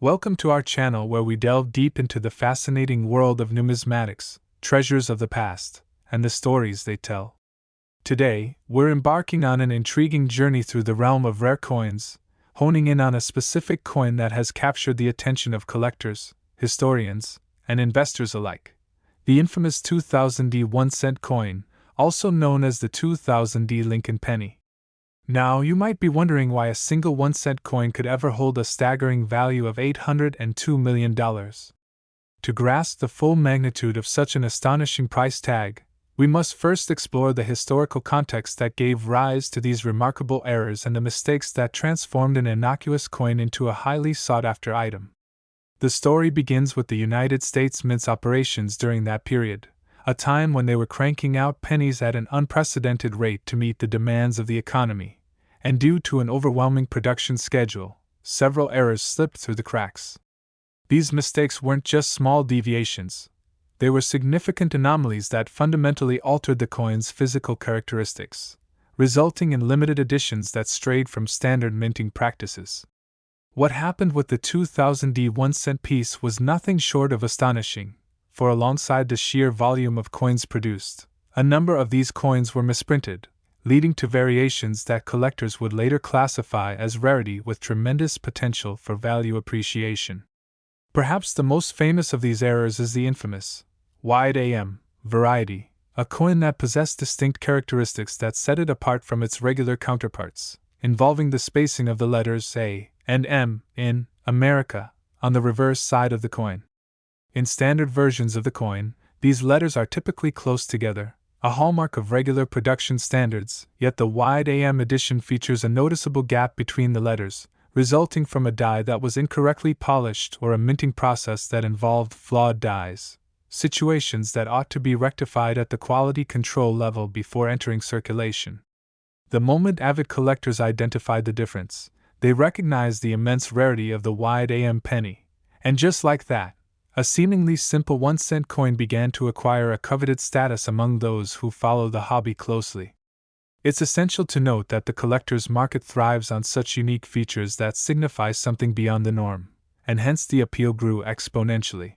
Welcome to our channel where we delve deep into the fascinating world of numismatics, treasures of the past, and the stories they tell. Today, we're embarking on an intriguing journey through the realm of rare coins, honing in on a specific coin that has captured the attention of collectors, historians, and investors alike. The infamous 2000D 1-cent coin, also known as the 2000D Lincoln penny. Now, you might be wondering why a single 1-cent coin could ever hold a staggering value of $802 million. To grasp the full magnitude of such an astonishing price tag, we must first explore the historical context that gave rise to these remarkable errors and the mistakes that transformed an innocuous coin into a highly sought-after item. The story begins with the United States Mint's operations during that period, a time when they were cranking out pennies at an unprecedented rate to meet the demands of the economy, and due to an overwhelming production schedule, several errors slipped through the cracks. These mistakes weren't just small deviations, they were significant anomalies that fundamentally altered the coin's physical characteristics, resulting in limited editions that strayed from standard minting practices. What happened with the 2000D 1-cent piece was nothing short of astonishing, for alongside the sheer volume of coins produced, a number of these coins were misprinted, leading to variations that collectors would later classify as rarity with tremendous potential for value appreciation. Perhaps the most famous of these errors is the infamous wide AM variety, a coin that possessed distinct characteristics that set it apart from its regular counterparts, involving the spacing of the letters A and M in America on the reverse side of the coin. In standard versions of the coin, these letters are typically close together, a hallmark of regular production standards, yet the wide AM edition features a noticeable gap between the letters, resulting from a die that was incorrectly polished or a minting process that involved flawed dies, situations that ought to be rectified at the quality control level before entering circulation. The moment avid collectors identified the difference, they recognized the immense rarity of the wide AM penny, and just like that, a seemingly simple 1-cent coin began to acquire a coveted status among those who follow the hobby closely. It's essential to note that the collector's market thrives on such unique features that signify something beyond the norm, and hence the appeal grew exponentially.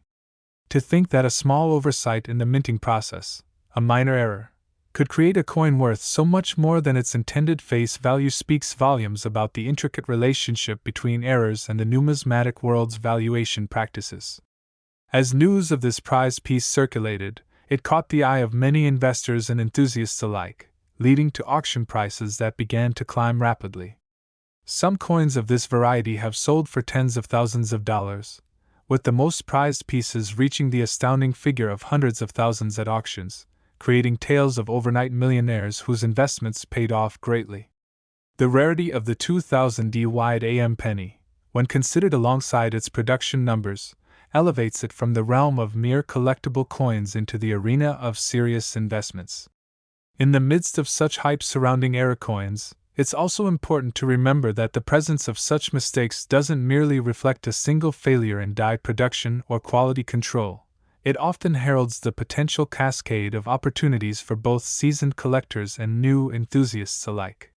To think that a small oversight in the minting process, a minor error, could create a coin worth so much more than its intended face value speaks volumes about the intricate relationship between errors and the numismatic world's valuation practices. As news of this prize piece circulated, it caught the eye of many investors and enthusiasts alike, leading to auction prices that began to climb rapidly. Some coins of this variety have sold for tens of thousands of dollars, with the most prized pieces reaching the astounding figure of hundreds of thousands at auctions, creating tales of overnight millionaires whose investments paid off greatly. The rarity of the 2000D wide AM penny, when considered alongside its production numbers, elevates it from the realm of mere collectible coins into the arena of serious investments. In the midst of such hype surrounding error coins, it's also important to remember that the presence of such mistakes doesn't merely reflect a single failure in die production or quality control. It often heralds the potential cascade of opportunities for both seasoned collectors and new enthusiasts alike.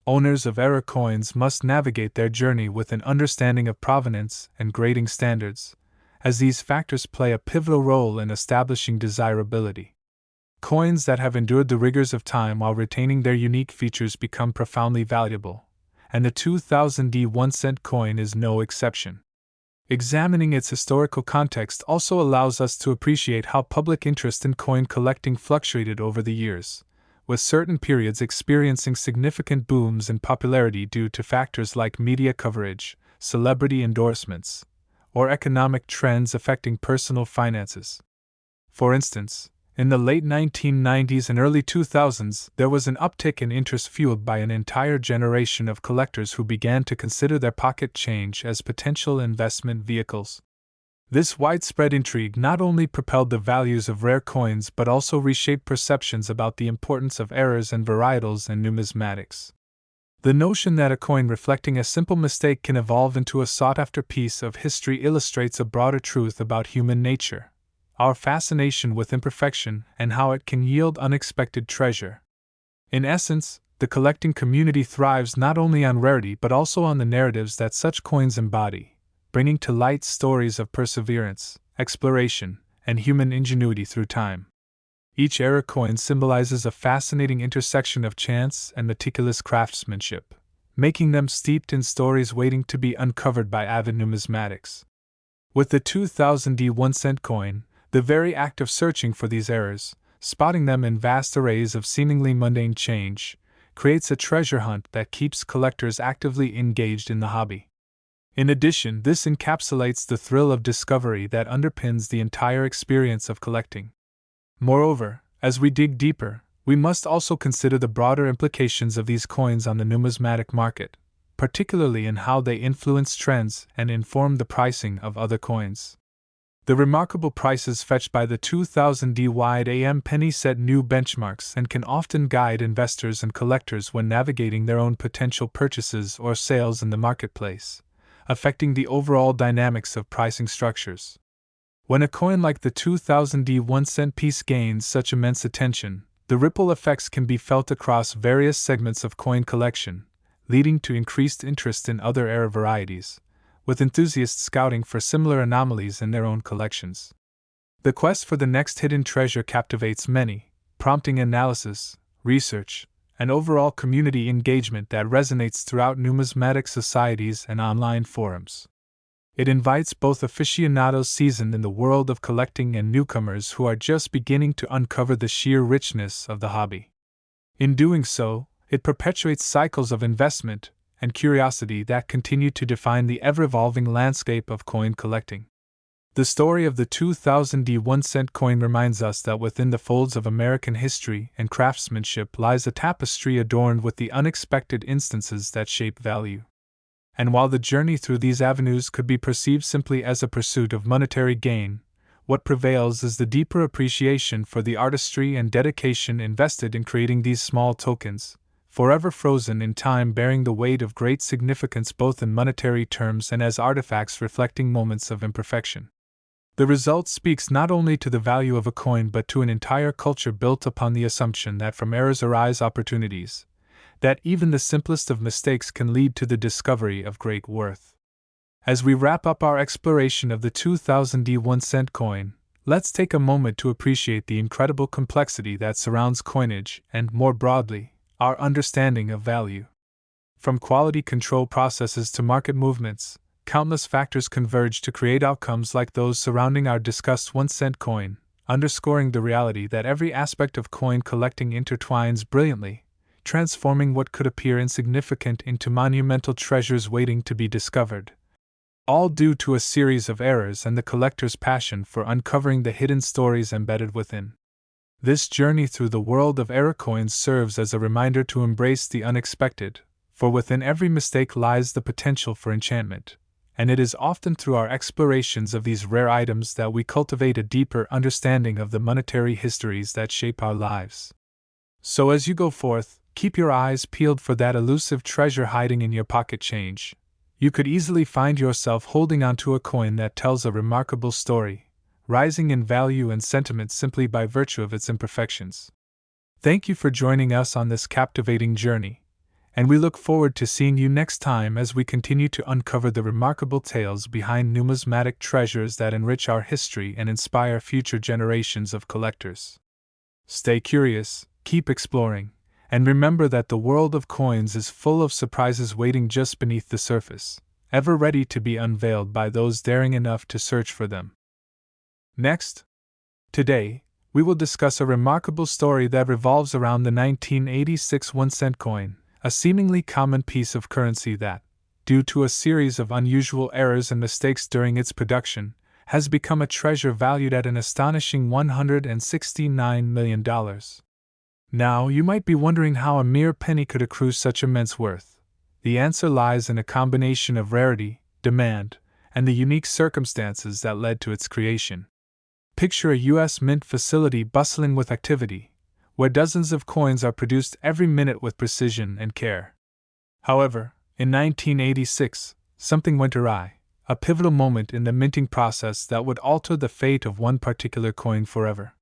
Owners of error coins must navigate their journey with an understanding of provenance and grading standards, as these factors play a pivotal role in establishing desirability. Coins that have endured the rigors of time while retaining their unique features become profoundly valuable, and the 2000D 1-cent coin is no exception. Examining its historical context also allows us to appreciate how public interest in coin collecting fluctuated over the years, with certain periods experiencing significant booms in popularity due to factors like media coverage, celebrity endorsements, or economic trends affecting personal finances. For instance, in the late 1990s and early 2000s, there was an uptick in interest fueled by an entire generation of collectors who began to consider their pocket change as potential investment vehicles. This widespread intrigue not only propelled the values of rare coins but also reshaped perceptions about the importance of errors and varietals in numismatics. The notion that a coin reflecting a simple mistake can evolve into a sought-after piece of history illustrates a broader truth about human nature, our fascination with imperfection, and how it can yield unexpected treasure. In essence, the collecting community thrives not only on rarity but also on the narratives that such coins embody, bringing to light stories of perseverance, exploration, and human ingenuity through time. Each era coin symbolizes a fascinating intersection of chance and meticulous craftsmanship, making them steeped in stories waiting to be uncovered by avid numismatics. With the 2000D 1-cent coin, the very act of searching for these errors, spotting them in vast arrays of seemingly mundane change, creates a treasure hunt that keeps collectors actively engaged in the hobby. In addition, this encapsulates the thrill of discovery that underpins the entire experience of collecting. Moreover, as we dig deeper, we must also consider the broader implications of these coins on the numismatic market, particularly in how they influence trends and inform the pricing of other coins. The remarkable prices fetched by the 2000D wide AM penny set new benchmarks and can often guide investors and collectors when navigating their own potential purchases or sales in the marketplace, affecting the overall dynamics of pricing structures. When a coin like the 2000D 1-cent piece gains such immense attention, the ripple effects can be felt across various segments of coin collection, leading to increased interest in other era varieties, with enthusiasts scouting for similar anomalies in their own collections. The quest for the next hidden treasure captivates many, prompting analysis, research, and overall community engagement that resonates throughout numismatic societies and online forums. It invites both aficionados seasoned in the world of collecting and newcomers who are just beginning to uncover the sheer richness of the hobby. In doing so, it perpetuates cycles of investment and curiosity that continue to define the ever-evolving landscape of coin collecting. The story of the 2000D 1-cent coin reminds us that within the folds of American history and craftsmanship lies a tapestry adorned with the unexpected instances that shape value. And while the journey through these avenues could be perceived simply as a pursuit of monetary gain, what prevails is the deeper appreciation for the artistry and dedication invested in creating these small tokens, forever frozen in time, bearing the weight of great significance both in monetary terms and as artifacts reflecting moments of imperfection. The result speaks not only to the value of a coin but to an entire culture built upon the assumption that from errors arise opportunities, that even the simplest of mistakes can lead to the discovery of great worth. As we wrap up our exploration of the 2000D 1-cent coin, let's take a moment to appreciate the incredible complexity that surrounds coinage and, more broadly, our understanding of value. From quality control processes to market movements, countless factors converge to create outcomes like those surrounding our discussed 1-cent coin, underscoring the reality that every aspect of coin collecting intertwines brilliantly, transforming what could appear insignificant into monumental treasures waiting to be discovered. All due to a series of errors and the collector's passion for uncovering the hidden stories embedded within. This journey through the world of era coins serves as a reminder to embrace the unexpected, for within every mistake lies the potential for enchantment, and it is often through our explorations of these rare items that we cultivate a deeper understanding of the monetary histories that shape our lives. So as you go forth, keep your eyes peeled for that elusive treasure hiding in your pocket change. You could easily find yourself holding onto a coin that tells a remarkable story, rising in value and sentiment simply by virtue of its imperfections. Thank you for joining us on this captivating journey, and we look forward to seeing you next time as we continue to uncover the remarkable tales behind numismatic treasures that enrich our history and inspire future generations of collectors. Stay curious, keep exploring, and remember that the world of coins is full of surprises waiting just beneath the surface, ever ready to be unveiled by those daring enough to search for them. Next, today, we will discuss a remarkable story that revolves around the 1986 1-cent coin, a seemingly common piece of currency that, due to a series of unusual errors and mistakes during its production, has become a treasure valued at an astonishing $169 million. Now, you might be wondering how a mere penny could accrue such immense worth. The answer lies in a combination of rarity, demand, and the unique circumstances that led to its creation. Picture a U.S. Mint facility bustling with activity, where dozens of coins are produced every minute with precision and care. However, in 1986, something went awry, a pivotal moment in the minting process that would alter the fate of one particular coin forever.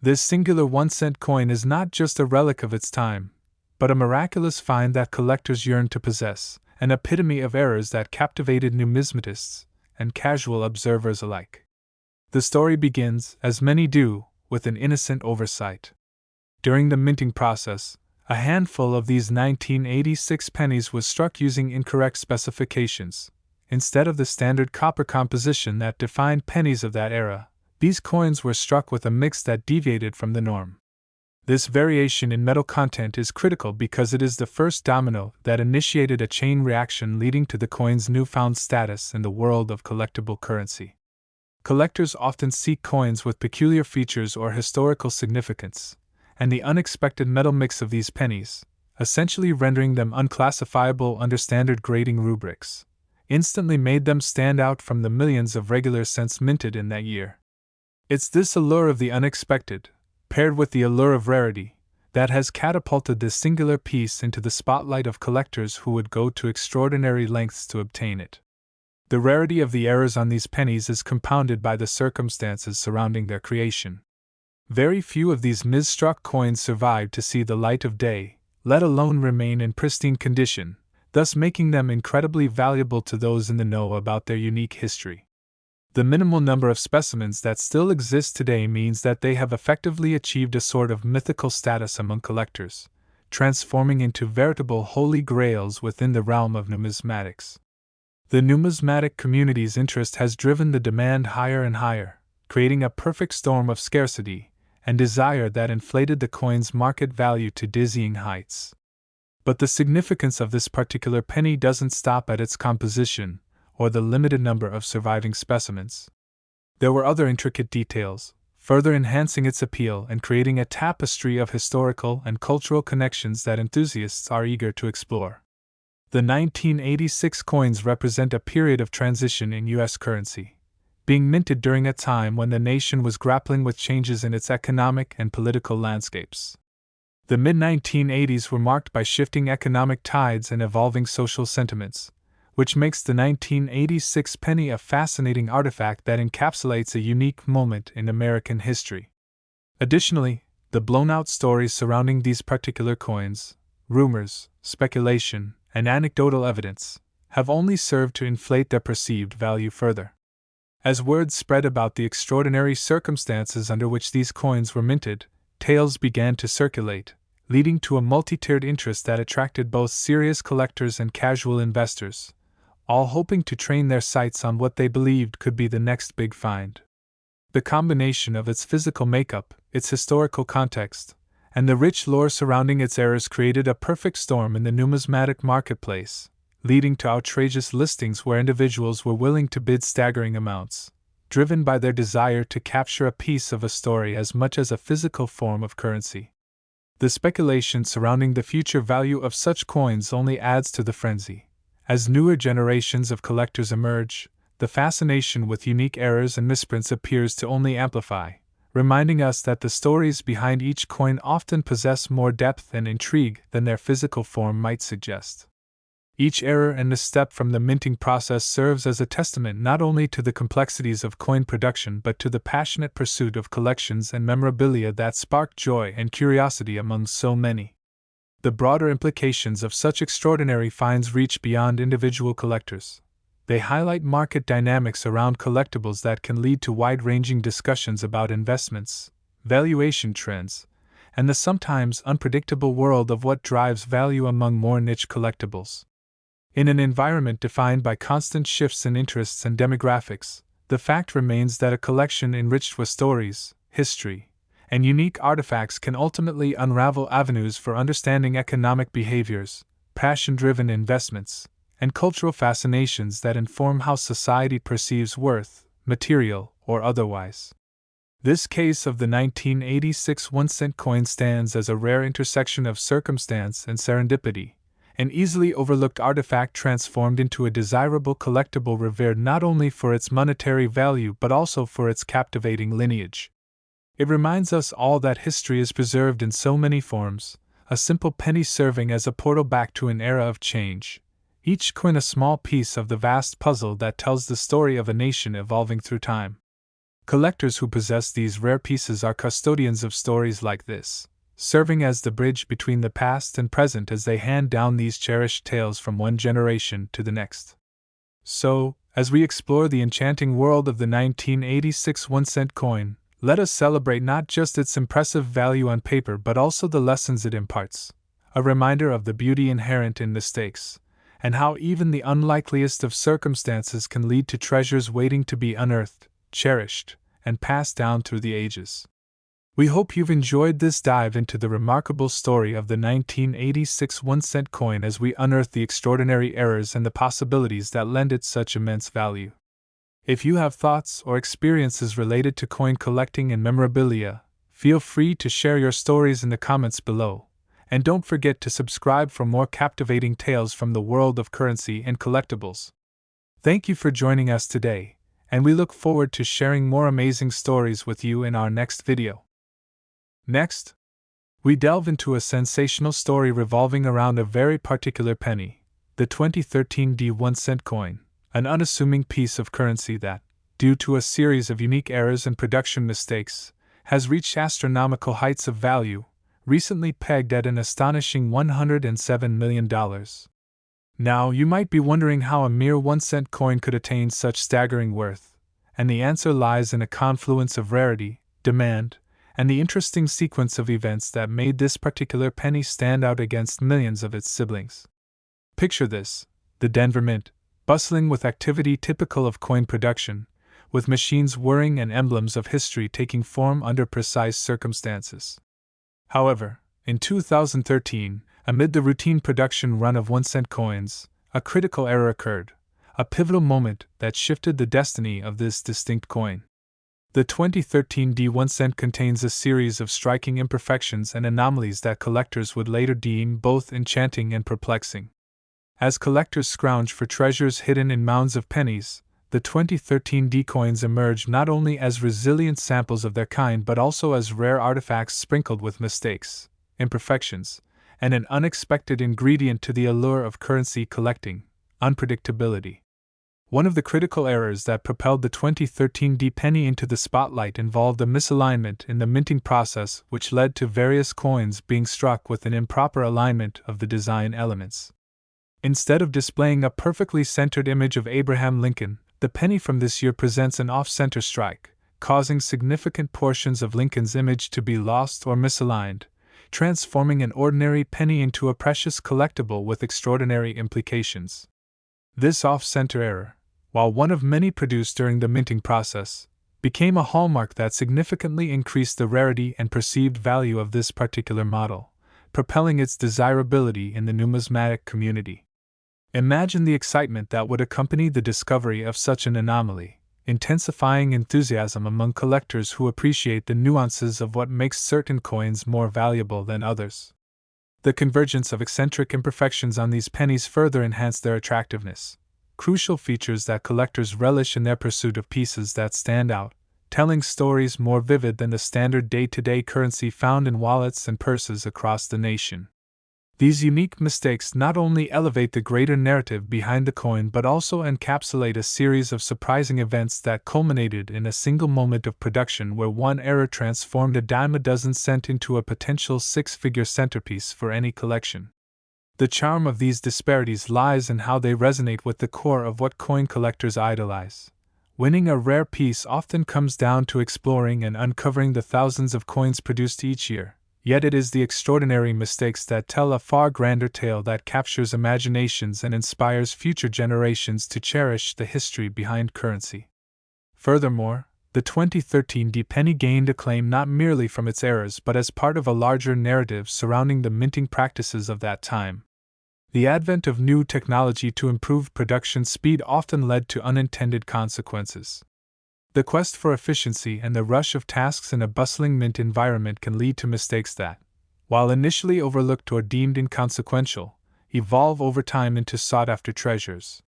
This singular 1-cent coin is not just a relic of its time, but a miraculous find that collectors yearn to possess, an epitome of errors that captivated numismatists, and casual observers alike. The story begins, as many do, with an innocent oversight. During the minting process, a handful of these 1986 pennies was struck using incorrect specifications. Instead of the standard copper composition that defined pennies of that era, these coins were struck with a mix that deviated from the norm. This variation in metal content is critical because it is the first domino that initiated a chain reaction leading to the coin's newfound status in the world of collectible currency. Collectors often seek coins with peculiar features or historical significance, and the unexpected metal mix of these pennies, essentially rendering them unclassifiable under standard grading rubrics, instantly made them stand out from the millions of regular cents minted in that year. It's this allure of the unexpected, paired with the allure of rarity, that has catapulted this singular piece into the spotlight of collectors who would go to extraordinary lengths to obtain it. The rarity of the errors on these pennies is compounded by the circumstances surrounding their creation. Very few of these mis-struck coins survive to see the light of day, let alone remain in pristine condition, thus making them incredibly valuable to those in the know about their unique history. The minimal number of specimens that still exist today means that they have effectively achieved a sort of mythical status among collectors, transforming into veritable holy grails within the realm of numismatics. The numismatic community's interest has driven the demand higher and higher, creating a perfect storm of scarcity and desire that inflated the coin's market value to dizzying heights. But the significance of this particular penny doesn't stop at its composition or the limited number of surviving specimens. There were other intricate details, further enhancing its appeal and creating a tapestry of historical and cultural connections that enthusiasts are eager to explore. The 1986 coins represent a period of transition in U.S. currency, being minted during a time when the nation was grappling with changes in its economic and political landscapes. The mid-1980s were marked by shifting economic tides and evolving social sentiments, which makes the 1986 penny a fascinating artifact that encapsulates a unique moment in American history. Additionally, the blown-out stories surrounding these particular coins, rumors, speculation, and anecdotal evidence, have only served to inflate their perceived value further. As word spread about the extraordinary circumstances under which these coins were minted, tales began to circulate, leading to a multi-tiered interest that attracted both serious collectors and casual investors, all hoping to train their sights on what they believed could be the next big find. The combination of its physical makeup, its historical context, and the rich lore surrounding its errors created a perfect storm in the numismatic marketplace, leading to outrageous listings where individuals were willing to bid staggering amounts, driven by their desire to capture a piece of a story as much as a physical form of currency. The speculation surrounding the future value of such coins only adds to the frenzy. As newer generations of collectors emerge, the fascination with unique errors and misprints appears to only amplify, reminding us that the stories behind each coin often possess more depth and intrigue than their physical form might suggest. Each error and misstep from the minting process serves as a testament not only to the complexities of coin production but to the passionate pursuit of collections and memorabilia that spark joy and curiosity among so many. The broader implications of such extraordinary finds reach beyond individual collectors. They highlight market dynamics around collectibles that can lead to wide-ranging discussions about investments, valuation trends, and the sometimes unpredictable world of what drives value among more niche collectibles. In an environment defined by constant shifts in interests and demographics, the fact remains that a collection enriched with stories, history, and unique artifacts can ultimately unravel avenues for understanding economic behaviors, passion-driven investments, and cultural fascinations that inform how society perceives worth, material or otherwise. This case of the 1986 1-cent coin stands as a rare intersection of circumstance and serendipity, an easily overlooked artifact transformed into a desirable collectible revered not only for its monetary value but also for its captivating lineage. It reminds us all that history is preserved in so many forms, a simple penny serving as a portal back to an era of change, each coin a small piece of the vast puzzle that tells the story of a nation evolving through time. Collectors who possess these rare pieces are custodians of stories like this, serving as the bridge between the past and present as they hand down these cherished tales from one generation to the next. So, As we explore the enchanting world of the 1986 1-cent coin, let us celebrate not just its impressive value on paper but also the lessons it imparts, a reminder of the beauty inherent in mistakes, and how even the unlikeliest of circumstances can lead to treasures waiting to be unearthed, cherished, and passed down through the ages. We hope you've enjoyed this dive into the remarkable story of the 1986 1-cent coin as we unearth the extraordinary errors and the possibilities that lend it such immense value. If you have thoughts or experiences related to coin collecting and memorabilia, feel free to share your stories in the comments below, and don't forget to subscribe for more captivating tales from the world of currency and collectibles. Thank you for joining us today, and we look forward to sharing more amazing stories with you in our next video. Next, we delve into a sensational story revolving around a very particular penny, the 2013 1-cent coin, an unassuming piece of currency that, due to a series of unique errors and production mistakes, has reached astronomical heights of value, recently pegged at an astonishing $107 million. Now, you might be wondering how a mere 1-cent coin could attain such staggering worth, and the answer lies in a confluence of rarity, demand, and the interesting sequence of events that made this particular penny stand out against millions of its siblings. Picture this: the Denver Mint, bustling with activity typical of coin production, with machines whirring and emblems of history taking form under precise circumstances. However, in 2013, amid the routine production run of 1-cent coins, a critical error occurred, a pivotal moment that shifted the destiny of this distinct coin. The 2013 1-cent contains a series of striking imperfections and anomalies that collectors would later deem both enchanting and perplexing. As collectors scrounge for treasures hidden in mounds of pennies, the 2013 coins emerge not only as resilient samples of their kind but also as rare artifacts sprinkled with mistakes, imperfections, and an unexpected ingredient to the allure of currency collecting: unpredictability. One of the critical errors that propelled the 2013 penny into the spotlight involved a misalignment in the minting process, which led to various coins being struck with an improper alignment of the design elements. Instead of displaying a perfectly centered image of Abraham Lincoln, the penny from this year presents an off-center strike, causing significant portions of Lincoln's image to be lost or misaligned, transforming an ordinary penny into a precious collectible with extraordinary implications. This off-center error, while one of many produced during the minting process, became a hallmark that significantly increased the rarity and perceived value of this particular model, propelling its desirability in the numismatic community. Imagine the excitement that would accompany the discovery of such an anomaly, intensifying enthusiasm among collectors who appreciate the nuances of what makes certain coins more valuable than others. The convergence of eccentric imperfections on these pennies further enhanced their attractiveness, crucial features that collectors relish in their pursuit of pieces that stand out, telling stories more vivid than the standard day-to-day currency found in wallets and purses across the nation. These unique mistakes not only elevate the greater narrative behind the coin but also encapsulate a series of surprising events that culminated in a single moment of production where one error transformed a dime a dozen cent into a potential six-figure centerpiece for any collection. The charm of these disparities lies in how they resonate with the core of what coin collectors idolize. Winning a rare piece often comes down to exploring and uncovering the thousands of coins produced each year, yet it is the extraordinary mistakes that tell a far grander tale that captures imaginations and inspires future generations to cherish the history behind currency. Furthermore, the 2013 penny gained acclaim not merely from its errors but as part of a larger narrative surrounding the minting practices of that time. The advent of new technology to improve production speed often led to unintended consequences. The quest for efficiency and the rush of tasks in a bustling mint environment can lead to mistakes that, while initially overlooked or deemed inconsequential, evolve over time into sought-after treasures.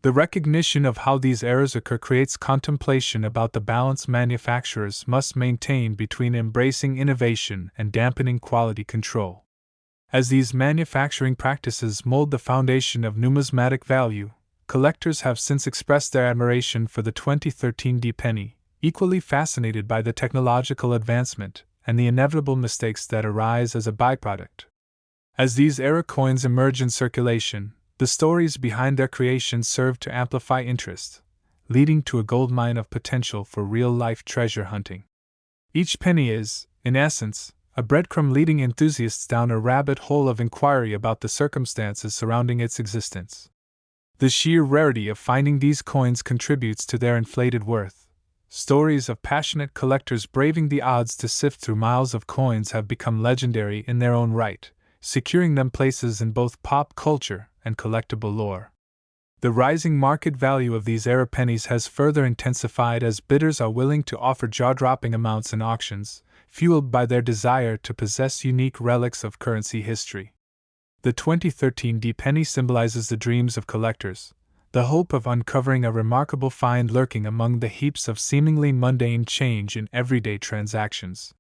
The recognition of how these errors occur creates contemplation about the balance manufacturers must maintain between embracing innovation and dampening quality control. As these manufacturing practices mold the foundation of numismatic value, collectors have since expressed their admiration for the 2013 penny, equally fascinated by the technological advancement and the inevitable mistakes that arise as a byproduct. As these error coins emerge in circulation, The stories behind their creation serve to amplify interest, leading to a goldmine of potential for real-life treasure hunting. Each penny is, in essence, a breadcrumb leading enthusiasts down a rabbit hole of inquiry about the circumstances surrounding its existence. The sheer rarity of finding these coins contributes to their inflated worth. Stories of passionate collectors braving the odds to sift through miles of coins have become legendary in their own right, securing them places in both pop culture and collectible lore. The rising market value of these era pennies has further intensified as bidders are willing to offer jaw-dropping amounts in auctions, fueled by their desire to possess unique relics of currency history. The 2013 D penny symbolizes the dreams of collectors, the hope of uncovering a remarkable find lurking among the heaps of seemingly mundane change in everyday transactions.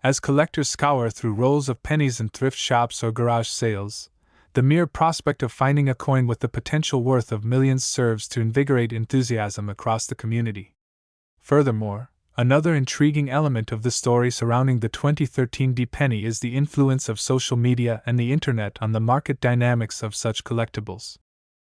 As collectors scour through rolls of pennies in thrift shops or garage sales, the mere prospect of finding a coin with the potential worth of millions serves to invigorate enthusiasm across the community. Furthermore, another intriguing element of the story surrounding the 2013 D penny is the influence of social media and the internet on the market dynamics of such collectibles.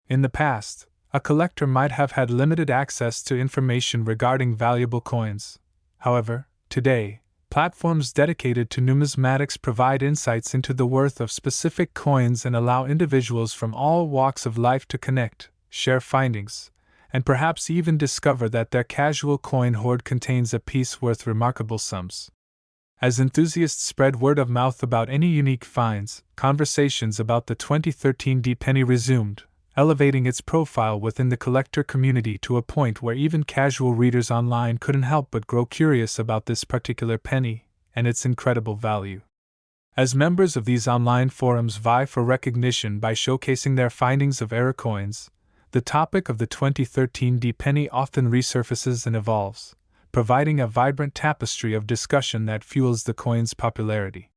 In the past, a collector might have had limited access to information regarding valuable coins. However, today, platforms dedicated to numismatics provide insights into the worth of specific coins and allow individuals from all walks of life to connect, share findings, and perhaps even discover that their casual coin hoard contains a piece worth remarkable sums. As enthusiasts spread word of mouth about any unique finds, conversations about the 2013 D penny resumed, elevating its profile within the collector community to a point where even casual readers online couldn't help but grow curious about this particular penny and its incredible value. As members of these online forums vie for recognition by showcasing their findings of era coins, the topic of the 2013 D penny often resurfaces and evolves, providing a vibrant tapestry of discussion that fuels the coin's popularity.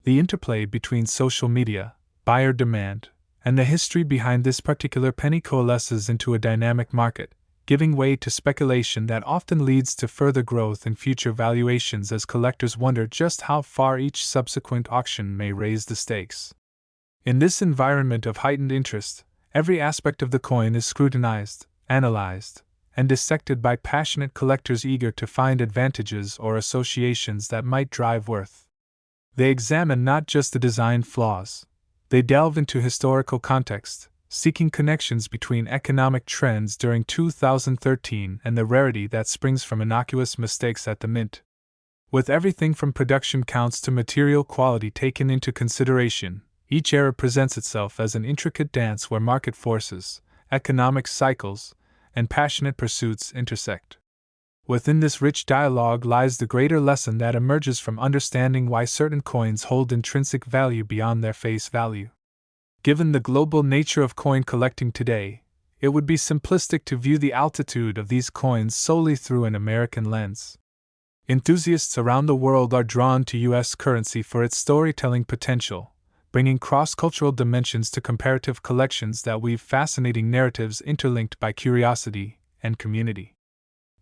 The interplay between social media, buyer demand, and the history behind this particular penny coalesces into a dynamic market, giving way to speculation that often leads to further growth in future valuations as collectors wonder just how far each subsequent auction may raise the stakes. In this environment of heightened interest, every aspect of the coin is scrutinized, analyzed, and dissected by passionate collectors eager to find advantages or associations that might drive worth. They examine not just the design flaws, they delve into historical context, seeking connections between economic trends during 2013 and the rarity that springs from innocuous mistakes at the mint. With everything from production counts to material quality taken into consideration, each era presents itself as an intricate dance where market forces, economic cycles, and passionate pursuits intersect. Within this rich dialogue lies the greater lesson that emerges from understanding why certain coins hold intrinsic value beyond their face value. Given the global nature of coin collecting today, it would be simplistic to view the altitude of these coins solely through an American lens. Enthusiasts around the world are drawn to U.S. currency for its storytelling potential, bringing cross-cultural dimensions to comparative collections that weave fascinating narratives interlinked by curiosity and community.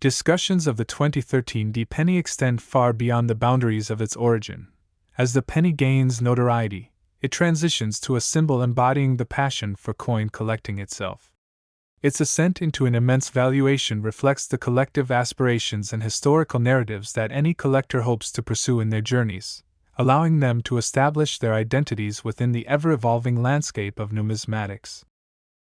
Discussions of the 2013 D penny extend far beyond the boundaries of its origin. As the penny gains notoriety, it transitions to a symbol embodying the passion for coin collecting itself. Its ascent into an immense valuation reflects the collective aspirations and historical narratives that any collector hopes to pursue in their journeys, allowing them to establish their identities within the ever-evolving landscape of numismatics.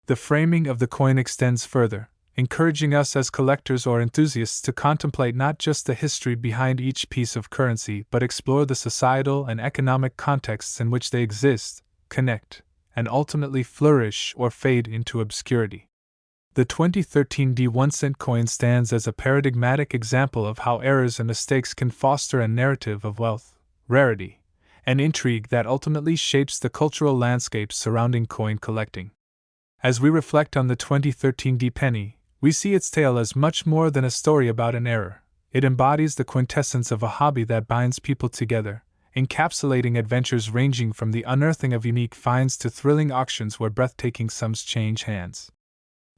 The framing of the coin extends further, encouraging us as collectors or enthusiasts to contemplate not just the history behind each piece of currency but explore the societal and economic contexts in which they exist, connect, and ultimately flourish or fade into obscurity. The 2013 D 1-cent coin stands as a paradigmatic example of how errors and mistakes can foster a narrative of wealth, rarity, and intrigue that ultimately shapes the cultural landscape surrounding coin collecting. As we reflect on the 2013 D penny, we see its tale as much more than a story about an error. It embodies the quintessence of a hobby that binds people together, encapsulating adventures ranging from the unearthing of unique finds to thrilling auctions where breathtaking sums change hands.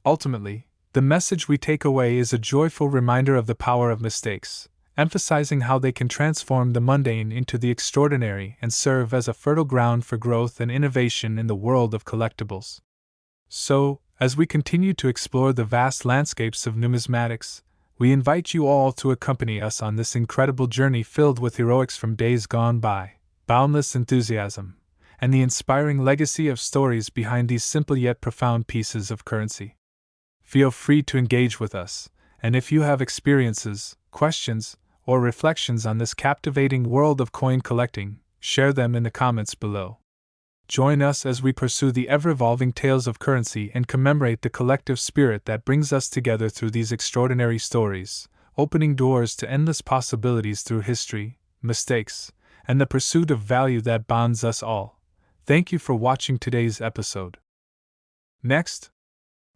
Ultimately, the message we take away is a joyful reminder of the power of mistakes, emphasizing how they can transform the mundane into the extraordinary and serve as a fertile ground for growth and innovation in the world of collectibles. So, as we continue to explore the vast landscapes of numismatics, we invite you all to accompany us on this incredible journey filled with heroics from days gone by, boundless enthusiasm, and the inspiring legacy of stories behind these simple yet profound pieces of currency. Feel free to engage with us, and if you have experiences, questions, or reflections on this captivating world of coin collecting, share them in the comments below. Join us as we pursue the ever-evolving tales of currency and commemorate the collective spirit that brings us together through these extraordinary stories, opening doors to endless possibilities through history, mistakes, and the pursuit of value that bonds us all. Thank you for watching today's episode. Next,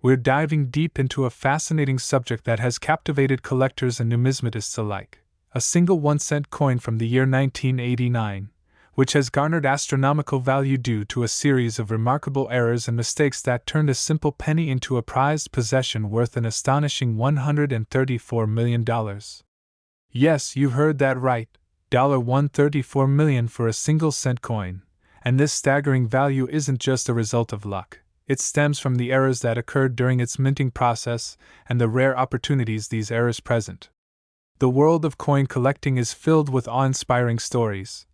we're diving deep into a fascinating subject that has captivated collectors and numismatists alike: a single 1-cent coin from the year 1989. Which has garnered astronomical value due to a series of remarkable errors and mistakes that turned a simple penny into a prized possession worth an astonishing $134 million. Yes, you heard that right, $134 million for a single cent coin, and this staggering value isn't just a result of luck. It stems from the errors that occurred during its minting process and the rare opportunities these errors present. The world of coin collecting is filled with awe-inspiring stories,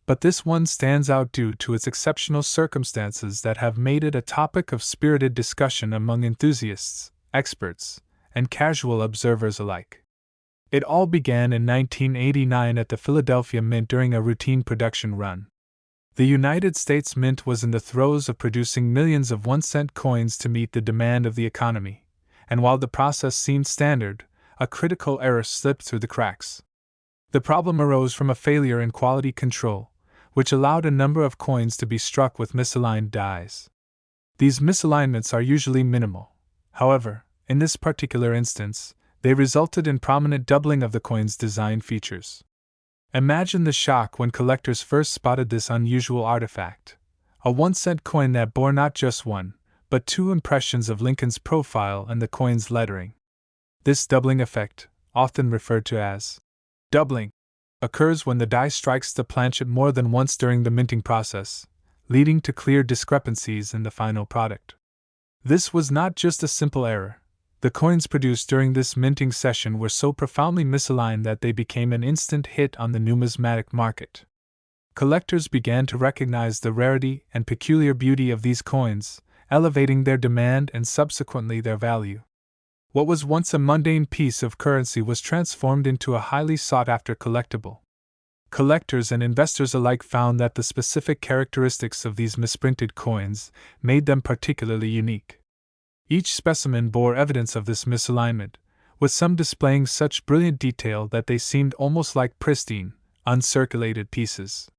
but this one stands out due to its exceptional circumstances that have made it a topic of spirited discussion among enthusiasts, experts, and casual observers alike. It all began in 1989 at the Philadelphia Mint during a routine production run. The United States Mint was in the throes of producing millions of 1-cent coins to meet the demand of the economy, and while the process seemed standard, a critical error slipped through the cracks. The problem arose from a failure in quality control, which allowed a number of coins to be struck with misaligned dies. These misalignments are usually minimal. However, in this particular instance, they resulted in prominent doubling of the coin's design features. Imagine the shock when collectors first spotted this unusual artifact: a 1-cent coin that bore not just one, but two impressions of Lincoln's profile and the coin's lettering. This doubling effect, often referred to as doubling, occurs when the die strikes the planchet more than once during the minting process, leading to clear discrepancies in the final product. This was not just a simple error. The coins produced during this minting session were so profoundly misaligned that they became an instant hit on the numismatic market. Collectors began to recognize the rarity and peculiar beauty of these coins, elevating their demand and subsequently their value. What was once a mundane piece of currency was transformed into a highly sought-after collectible. Collectors and investors alike found that the specific characteristics of these misprinted coins made them particularly unique. Each specimen bore evidence of this misalignment, with some displaying such brilliant detail that they seemed almost like pristine, uncirculated pieces.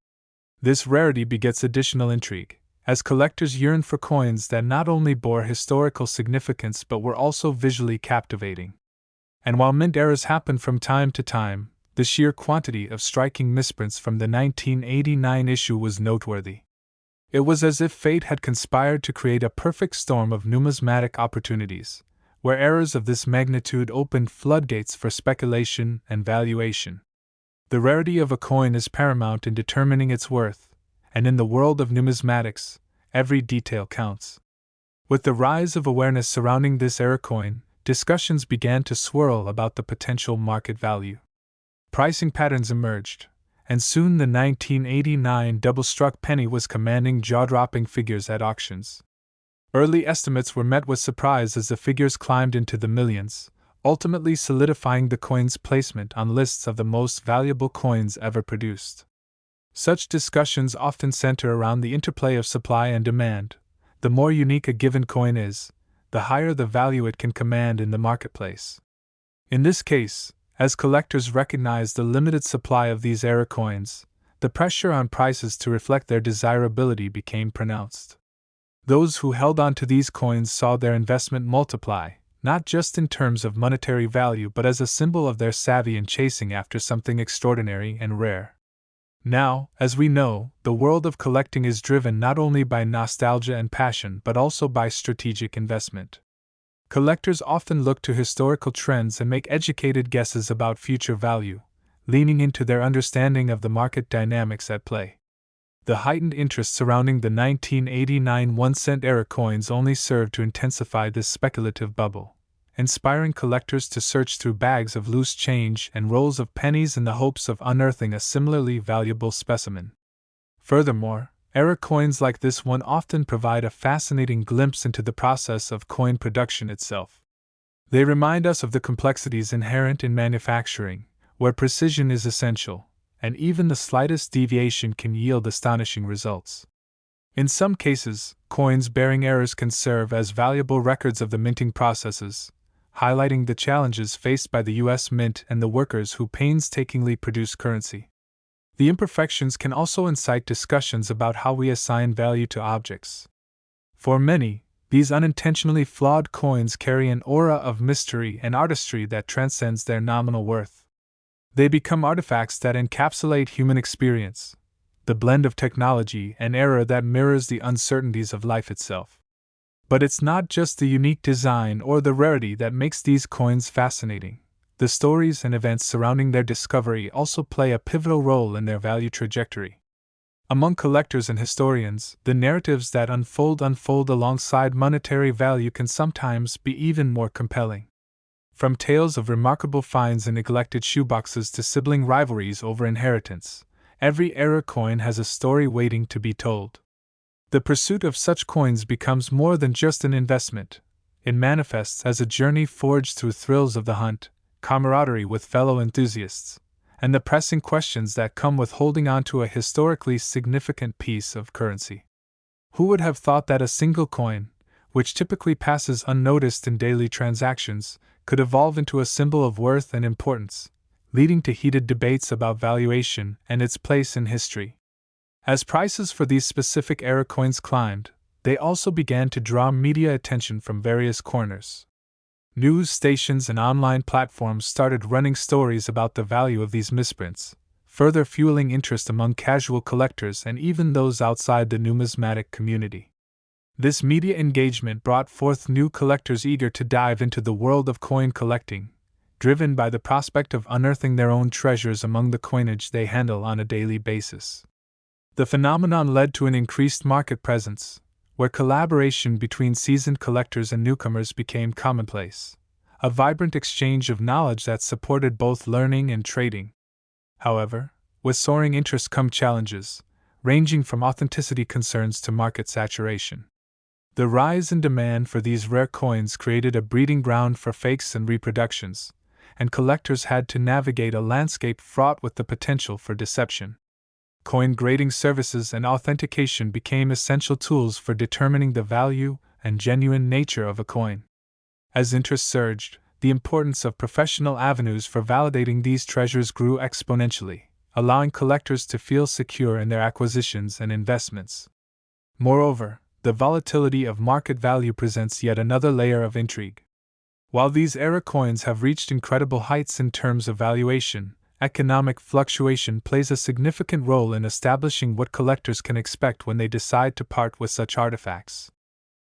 This rarity begets additional intrigue, as collectors yearn for coins that not only bore historical significance but were also visually captivating. And while mint errors happen from time to time, the sheer quantity of striking misprints from the 1989 issue was noteworthy. It was as if fate had conspired to create a perfect storm of numismatic opportunities, where errors of this magnitude opened floodgates for speculation and valuation. The rarity of a coin is paramount in determining its worth, and in the world of numismatics, every detail counts. With the rise of awareness surrounding this error coin, discussions began to swirl about the potential market value. Pricing patterns emerged, and soon the 1989 double-struck penny was commanding jaw-dropping figures at auctions. Early estimates were met with surprise as the figures climbed into the millions, ultimately solidifying the coin's placement on lists of the most valuable coins ever produced. Such discussions often center around the interplay of supply and demand. The more unique a given coin is, the higher the value it can command in the marketplace. In this case, as collectors recognized the limited supply of these error coins, the pressure on prices to reflect their desirability became pronounced. Those who held on to these coins saw their investment multiply, not just in terms of monetary value but as a symbol of their savvy in chasing after something extraordinary and rare. Now, as we know, the world of collecting is driven not only by nostalgia and passion but also by strategic investment. Collectors often look to historical trends and make educated guesses about future value, leaning into their understanding of the market dynamics at play. The heightened interest surrounding the 1989 1-cent era coins only served to intensify this speculative bubble, inspiring collectors to search through bags of loose change and rolls of pennies in the hopes of unearthing a similarly valuable specimen. Furthermore, era coins like this one often provide a fascinating glimpse into the process of coin production itself. They remind us of the complexities inherent in manufacturing, where precision is essential, and even the slightest deviation can yield astonishing results. In some cases, coins bearing errors can serve as valuable records of the minting processes, highlighting the challenges faced by the U.S. Mint and the workers who painstakingly produce currency. The imperfections can also incite discussions about how we assign value to objects. For many, these unintentionally flawed coins carry an aura of mystery and artistry that transcends their nominal worth. They become artifacts that encapsulate human experience, the blend of technology and error that mirrors the uncertainties of life itself. But it's not just the unique design or the rarity that makes these coins fascinating. The stories and events surrounding their discovery also play a pivotal role in their value trajectory. Among collectors and historians, the narratives that unfold alongside monetary value can sometimes be even more compelling. From tales of remarkable finds in neglected shoeboxes to sibling rivalries over inheritance, every era coin has a story waiting to be told. The pursuit of such coins becomes more than just an investment. It manifests as a journey forged through thrills of the hunt, camaraderie with fellow enthusiasts, and the pressing questions that come with holding on to a historically significant piece of currency. Who would have thought that a single coin, which typically passes unnoticed in daily transactions, could evolve into a symbol of worth and importance, leading to heated debates about valuation and its place in history? As prices for these specific era coins climbed, they also began to draw media attention from various corners. News stations and online platforms started running stories about the value of these misprints, further fueling interest among casual collectors and even those outside the numismatic community. This media engagement brought forth new collectors eager to dive into the world of coin collecting, driven by the prospect of unearthing their own treasures among the coinage they handle on a daily basis. The phenomenon led to an increased market presence, where collaboration between seasoned collectors and newcomers became commonplace, a vibrant exchange of knowledge that supported both learning and trading. However, with soaring interest come challenges, ranging from authenticity concerns to market saturation. The rise in demand for these rare coins created a breeding ground for fakes and reproductions, and collectors had to navigate a landscape fraught with the potential for deception. Coin grading services and authentication became essential tools for determining the value and genuine nature of a coin. As interest surged, the importance of professional avenues for validating these treasures grew exponentially, allowing collectors to feel secure in their acquisitions and investments. Moreover, the volatility of market value presents yet another layer of intrigue. While these era coins have reached incredible heights in terms of valuation, economic fluctuation plays a significant role in establishing what collectors can expect when they decide to part with such artifacts.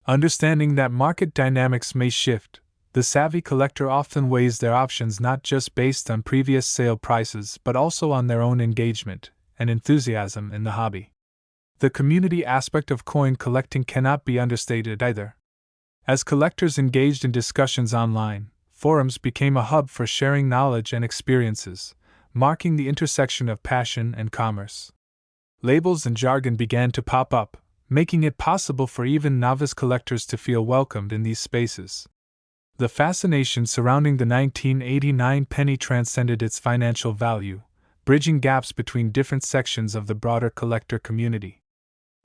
Understanding that market dynamics may shift, the savvy collector often weighs their options not just based on previous sale prices but also on their own engagement and enthusiasm in the hobby. The community aspect of coin collecting cannot be understated either. As collectors engaged in discussions online, forums became a hub for sharing knowledge and experiences, marking the intersection of passion and commerce. Labels and jargon began to pop up, making it possible for even novice collectors to feel welcomed in these spaces. The fascination surrounding the 1989 penny transcended its financial value, bridging gaps between different sections of the broader collector community.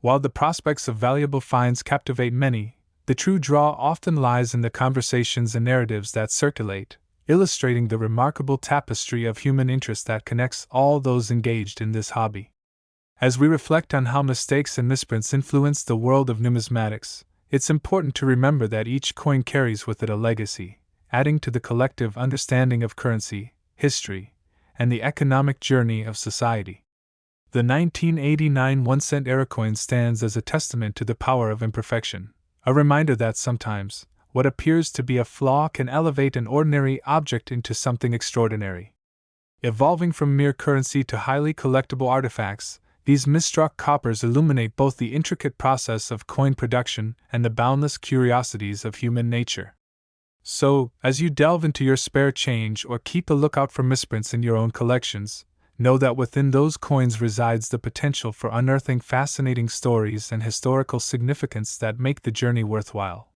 While the prospects of valuable finds captivate many, the true draw often lies in the conversations and narratives that circulate, illustrating the remarkable tapestry of human interest that connects all those engaged in this hobby. As we reflect on how mistakes and misprints influence the world of numismatics, it's important to remember that each coin carries with it a legacy, adding to the collective understanding of currency, history, and the economic journey of society. The 1989 1-cent era coin stands as a testament to the power of imperfection, a reminder that sometimes, what appears to be a flaw can elevate an ordinary object into something extraordinary. Evolving from mere currency to highly collectible artifacts, these misstruck coppers illuminate both the intricate process of coin production and the boundless curiosities of human nature. So, as you delve into your spare change or keep a lookout for misprints in your own collections, know that within those coins resides the potential for unearthing fascinating stories and historical significance that make the journey worthwhile.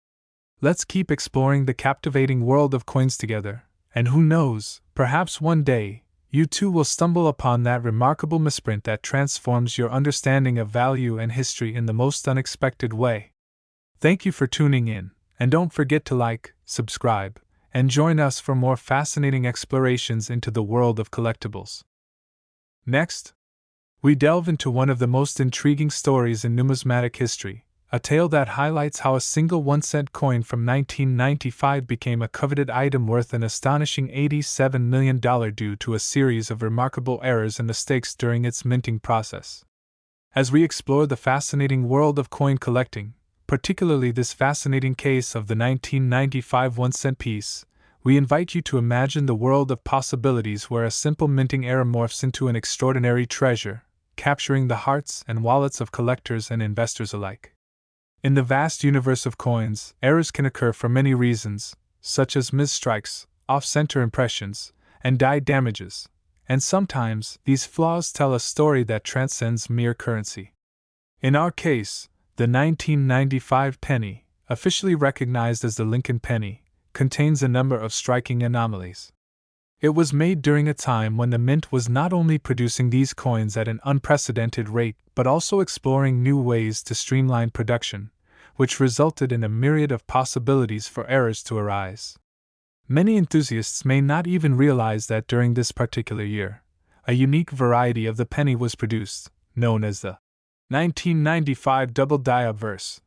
Let's keep exploring the captivating world of coins together, and who knows, perhaps one day, you too will stumble upon that remarkable misprint that transforms your understanding of value and history in the most unexpected way. Thank you for tuning in, and don't forget to like, subscribe, and join us for more fascinating explorations into the world of collectibles. Next, we delve into one of the most intriguing stories in numismatic history, a tale that highlights how a single 1-cent coin from 1995 became a coveted item worth an astonishing $87 million due to a series of remarkable errors and mistakes during its minting process. As we explore the fascinating world of coin collecting, particularly this fascinating case of the 1995 1-cent piece, we invite you to imagine the world of possibilities where a simple minting error morphs into an extraordinary treasure, capturing the hearts and wallets of collectors and investors alike. In the vast universe of coins, errors can occur for many reasons, such as misstrikes, off-center impressions, and die damages, and sometimes these flaws tell a story that transcends mere currency. In our case, the 1995 penny, officially recognized as the Lincoln penny, contains a number of striking anomalies. It was made during a time when the mint was not only producing these coins at an unprecedented rate but also exploring new ways to streamline production, which resulted in a myriad of possibilities for errors to arise. Many enthusiasts may not even realize that during this particular year, a unique variety of the penny was produced, known as the 1995 double die obverse,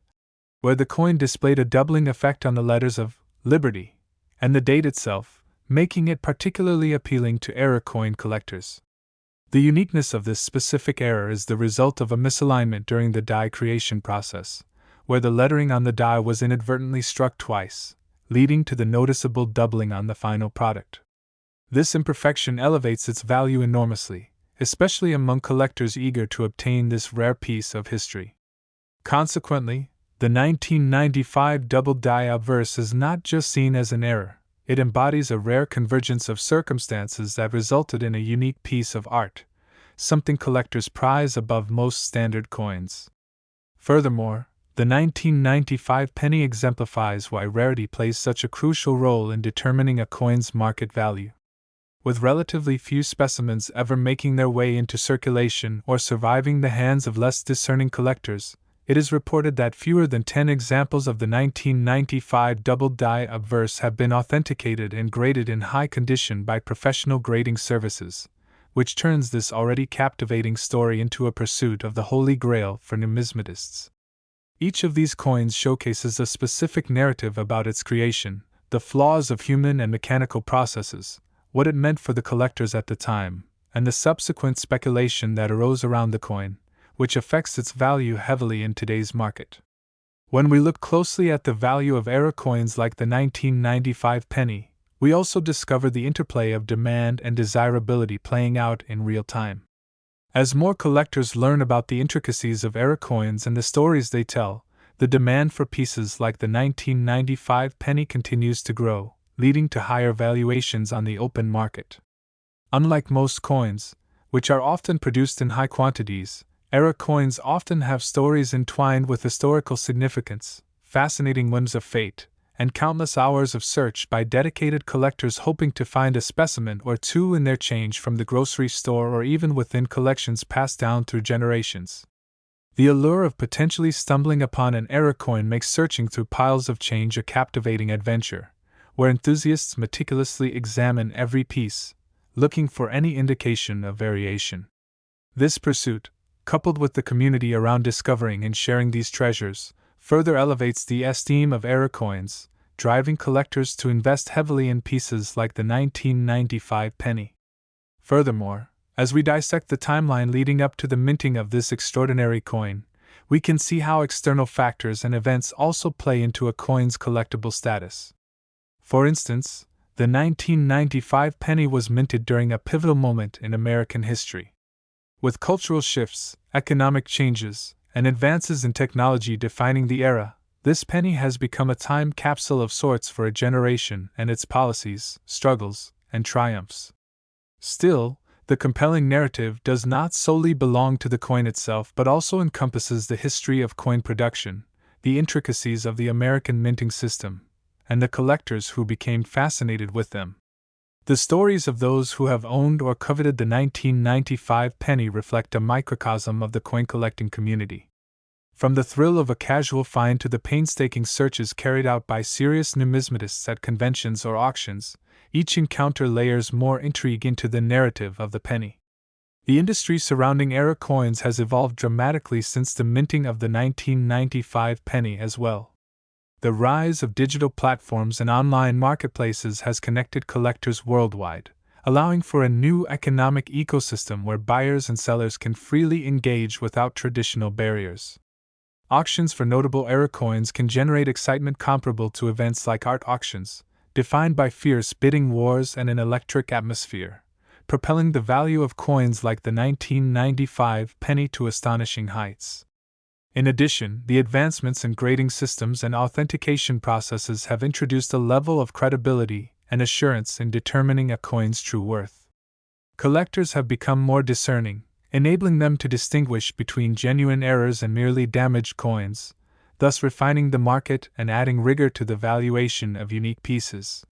where the coin displayed a doubling effect on the letters of Liberty and the date itself, making it particularly appealing to error coin collectors. The uniqueness of this specific error is the result of a misalignment during the die creation process, where the lettering on the die was inadvertently struck twice, leading to the noticeable doubling on the final product. This imperfection elevates its value enormously, especially among collectors eager to obtain this rare piece of history. Consequently, the 1995 double die obverse is not just seen as an error, it embodies a rare convergence of circumstances that resulted in a unique piece of art, something collectors prize above most standard coins. Furthermore, the 1995 penny exemplifies why rarity plays such a crucial role in determining a coin's market value. With relatively few specimens ever making their way into circulation or surviving the hands of less discerning collectors, it is reported that fewer than 10 examples of the 1995 double die obverse have been authenticated and graded in high condition by professional grading services, which turns this already captivating story into a pursuit of the holy grail for numismatists. Each of these coins showcases a specific narrative about its creation, the flaws of human and mechanical processes, what it meant for the collectors at the time, and the subsequent speculation that arose around the coin, which affects its value heavily in today's market. When we look closely at the value of error coins like the 1995 penny, we also discover the interplay of demand and desirability playing out in real time. As more collectors learn about the intricacies of error coins and the stories they tell, the demand for pieces like the 1995 penny continues to grow, leading to higher valuations on the open market. Unlike most coins, which are often produced in high quantities, error coins often have stories entwined with historical significance, fascinating whims of fate, and countless hours of search by dedicated collectors hoping to find a specimen or two in their change from the grocery store or even within collections passed down through generations. The allure of potentially stumbling upon an error coin makes searching through piles of change a captivating adventure, where enthusiasts meticulously examine every piece, looking for any indication of variation. This pursuit, coupled with the community around discovering and sharing these treasures, further elevates the esteem of error coins, driving collectors to invest heavily in pieces like the 1995 penny. Furthermore, as we dissect the timeline leading up to the minting of this extraordinary coin, we can see how external factors and events also play into a coin's collectible status. For instance, the 1995 penny was minted during a pivotal moment in American history. With cultural shifts, economic changes, and advances in technology defining the era, this penny has become a time capsule of sorts for a generation and its policies, struggles, and triumphs. Still, the compelling narrative does not solely belong to the coin itself but also encompasses the history of coin production, the intricacies of the American minting system, and the collectors who became fascinated with them. The stories of those who have owned or coveted the 1995 penny reflect a microcosm of the coin collecting community. From the thrill of a casual find to the painstaking searches carried out by serious numismatists at conventions or auctions, each encounter layers more intrigue into the narrative of the penny. The industry surrounding era coins has evolved dramatically since the minting of the 1995 penny as well. The rise of digital platforms and online marketplaces has connected collectors worldwide, allowing for a new economic ecosystem where buyers and sellers can freely engage without traditional barriers. Auctions for notable era coins can generate excitement comparable to events like art auctions, defined by fierce bidding wars and an electric atmosphere, propelling the value of coins like the 1995 penny to astonishing heights. In addition, the advancements in grading systems and authentication processes have introduced a level of credibility and assurance in determining a coin's true worth. Collectors have become more discerning, enabling them to distinguish between genuine errors and merely damaged coins, thus refining the market and adding rigor to the valuation of unique pieces.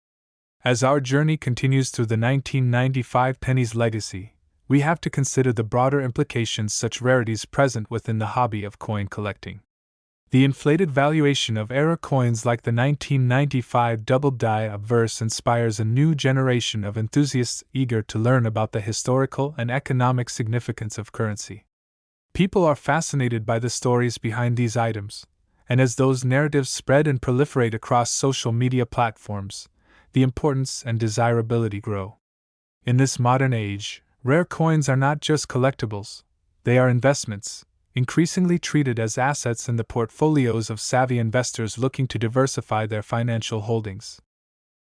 As our journey continues through the 1995 penny's legacy, we have to consider the broader implications such rarities present within the hobby of coin collecting. The inflated valuation of era coins like the 1995 double-die obverse inspires a new generation of enthusiasts eager to learn about the historical and economic significance of currency. People are fascinated by the stories behind these items, and as those narratives spread and proliferate across social media platforms, the importance and desirability grow. In this modern age, rare coins are not just collectibles, they are investments, increasingly treated as assets in the portfolios of savvy investors looking to diversify their financial holdings.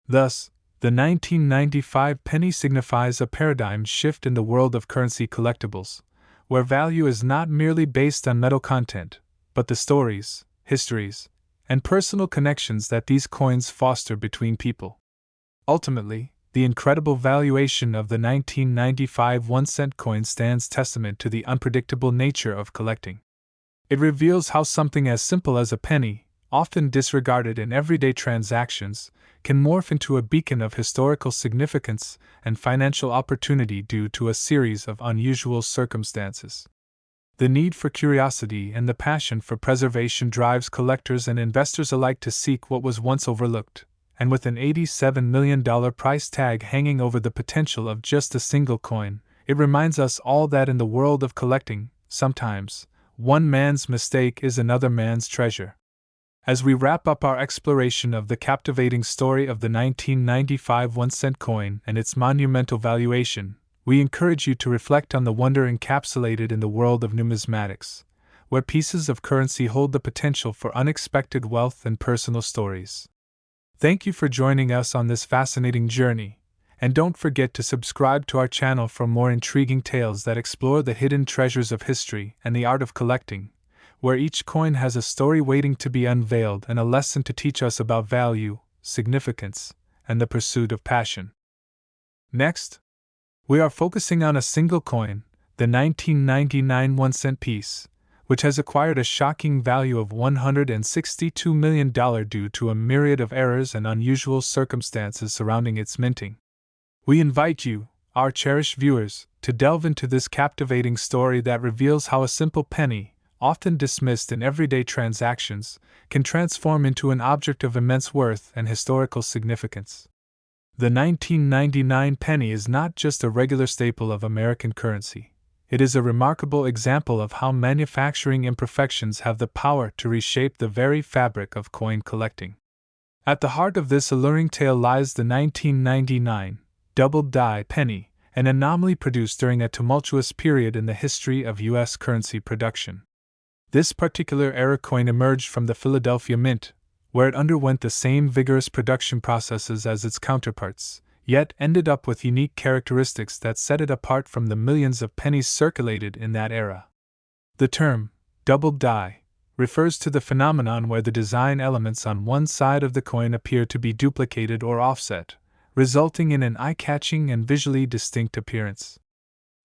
Thus, the 1995 penny signifies a paradigm shift in the world of currency collectibles, where value is not merely based on metal content, but the stories, histories, and personal connections that these coins foster between people. Ultimately, the incredible valuation of the 1995 1-cent coin stands testament to the unpredictable nature of collecting. It reveals how something as simple as a penny, often disregarded in everyday transactions, can morph into a beacon of historical significance and financial opportunity due to a series of unusual circumstances. The need for curiosity and the passion for preservation drives collectors and investors alike to seek what was once overlooked, and with an $87 million price tag hanging over the potential of just a single coin, it reminds us all that in the world of collecting, sometimes, one man's mistake is another man's treasure. As we wrap up our exploration of the captivating story of the 1995 1-cent coin and its monumental valuation, we encourage you to reflect on the wonder encapsulated in the world of numismatics, where pieces of currency hold the potential for unexpected wealth and personal stories. Thank you for joining us on this fascinating journey, and don't forget to subscribe to our channel for more intriguing tales that explore the hidden treasures of history and the art of collecting, where each coin has a story waiting to be unveiled and a lesson to teach us about value, significance, and the pursuit of passion. Next, we are focusing on a single coin, the 1999 1-cent piece, which has acquired a shocking value of $162 million due to a myriad of errors and unusual circumstances surrounding its minting. We invite you, our cherished viewers, to delve into this captivating story that reveals how a simple penny, often dismissed in everyday transactions, can transform into an object of immense worth and historical significance. The 1999 penny is not just a regular staple of American currency. It is a remarkable example of how manufacturing imperfections have the power to reshape the very fabric of coin collecting. At the heart of this alluring tale lies the 1999 double-die penny, an anomaly produced during a tumultuous period in the history of U.S. currency production. This particular era coin emerged from the Philadelphia Mint, where it underwent the same vigorous production processes as its counterparts, yet ended up with unique characteristics that set it apart from the millions of pennies circulated in that era. The term, double die, refers to the phenomenon where the design elements on one side of the coin appear to be duplicated or offset, resulting in an eye-catching and visually distinct appearance.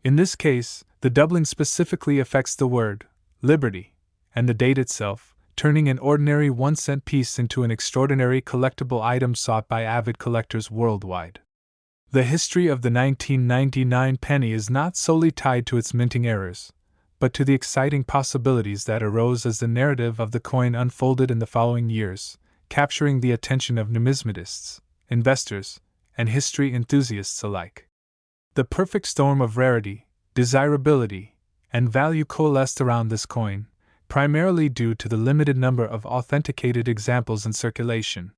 In this case, the doubling specifically affects the word, liberty, and the date itself, turning an ordinary 1-cent piece into an extraordinary collectible item sought by avid collectors worldwide. The history of the 1999 penny is not solely tied to its minting errors, but to the exciting possibilities that arose as the narrative of the coin unfolded in the following years, capturing the attention of numismatists, investors, and history enthusiasts alike. The perfect storm of rarity, desirability, and value coalesced around this coin, primarily due to the limited number of authenticated examples in circulation.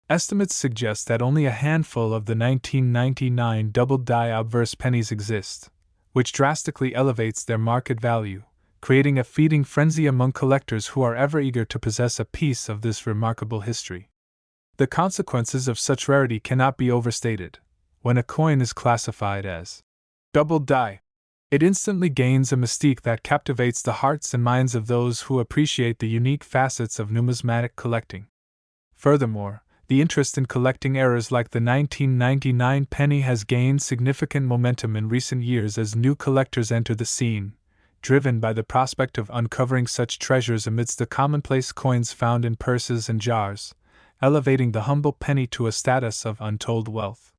Estimates suggest that only a handful of the 1999 double-die obverse pennies exist, which drastically elevates their market value, creating a feeding frenzy among collectors who are ever eager to possess a piece of this remarkable history. The consequences of such rarity cannot be overstated. When a coin is classified as double die, it instantly gains a mystique that captivates the hearts and minds of those who appreciate the unique facets of numismatic collecting. Furthermore, the interest in collecting errors like the 1999 penny has gained significant momentum in recent years as new collectors enter the scene, driven by the prospect of uncovering such treasures amidst the commonplace coins found in purses and jars, elevating the humble penny to a status of untold wealth.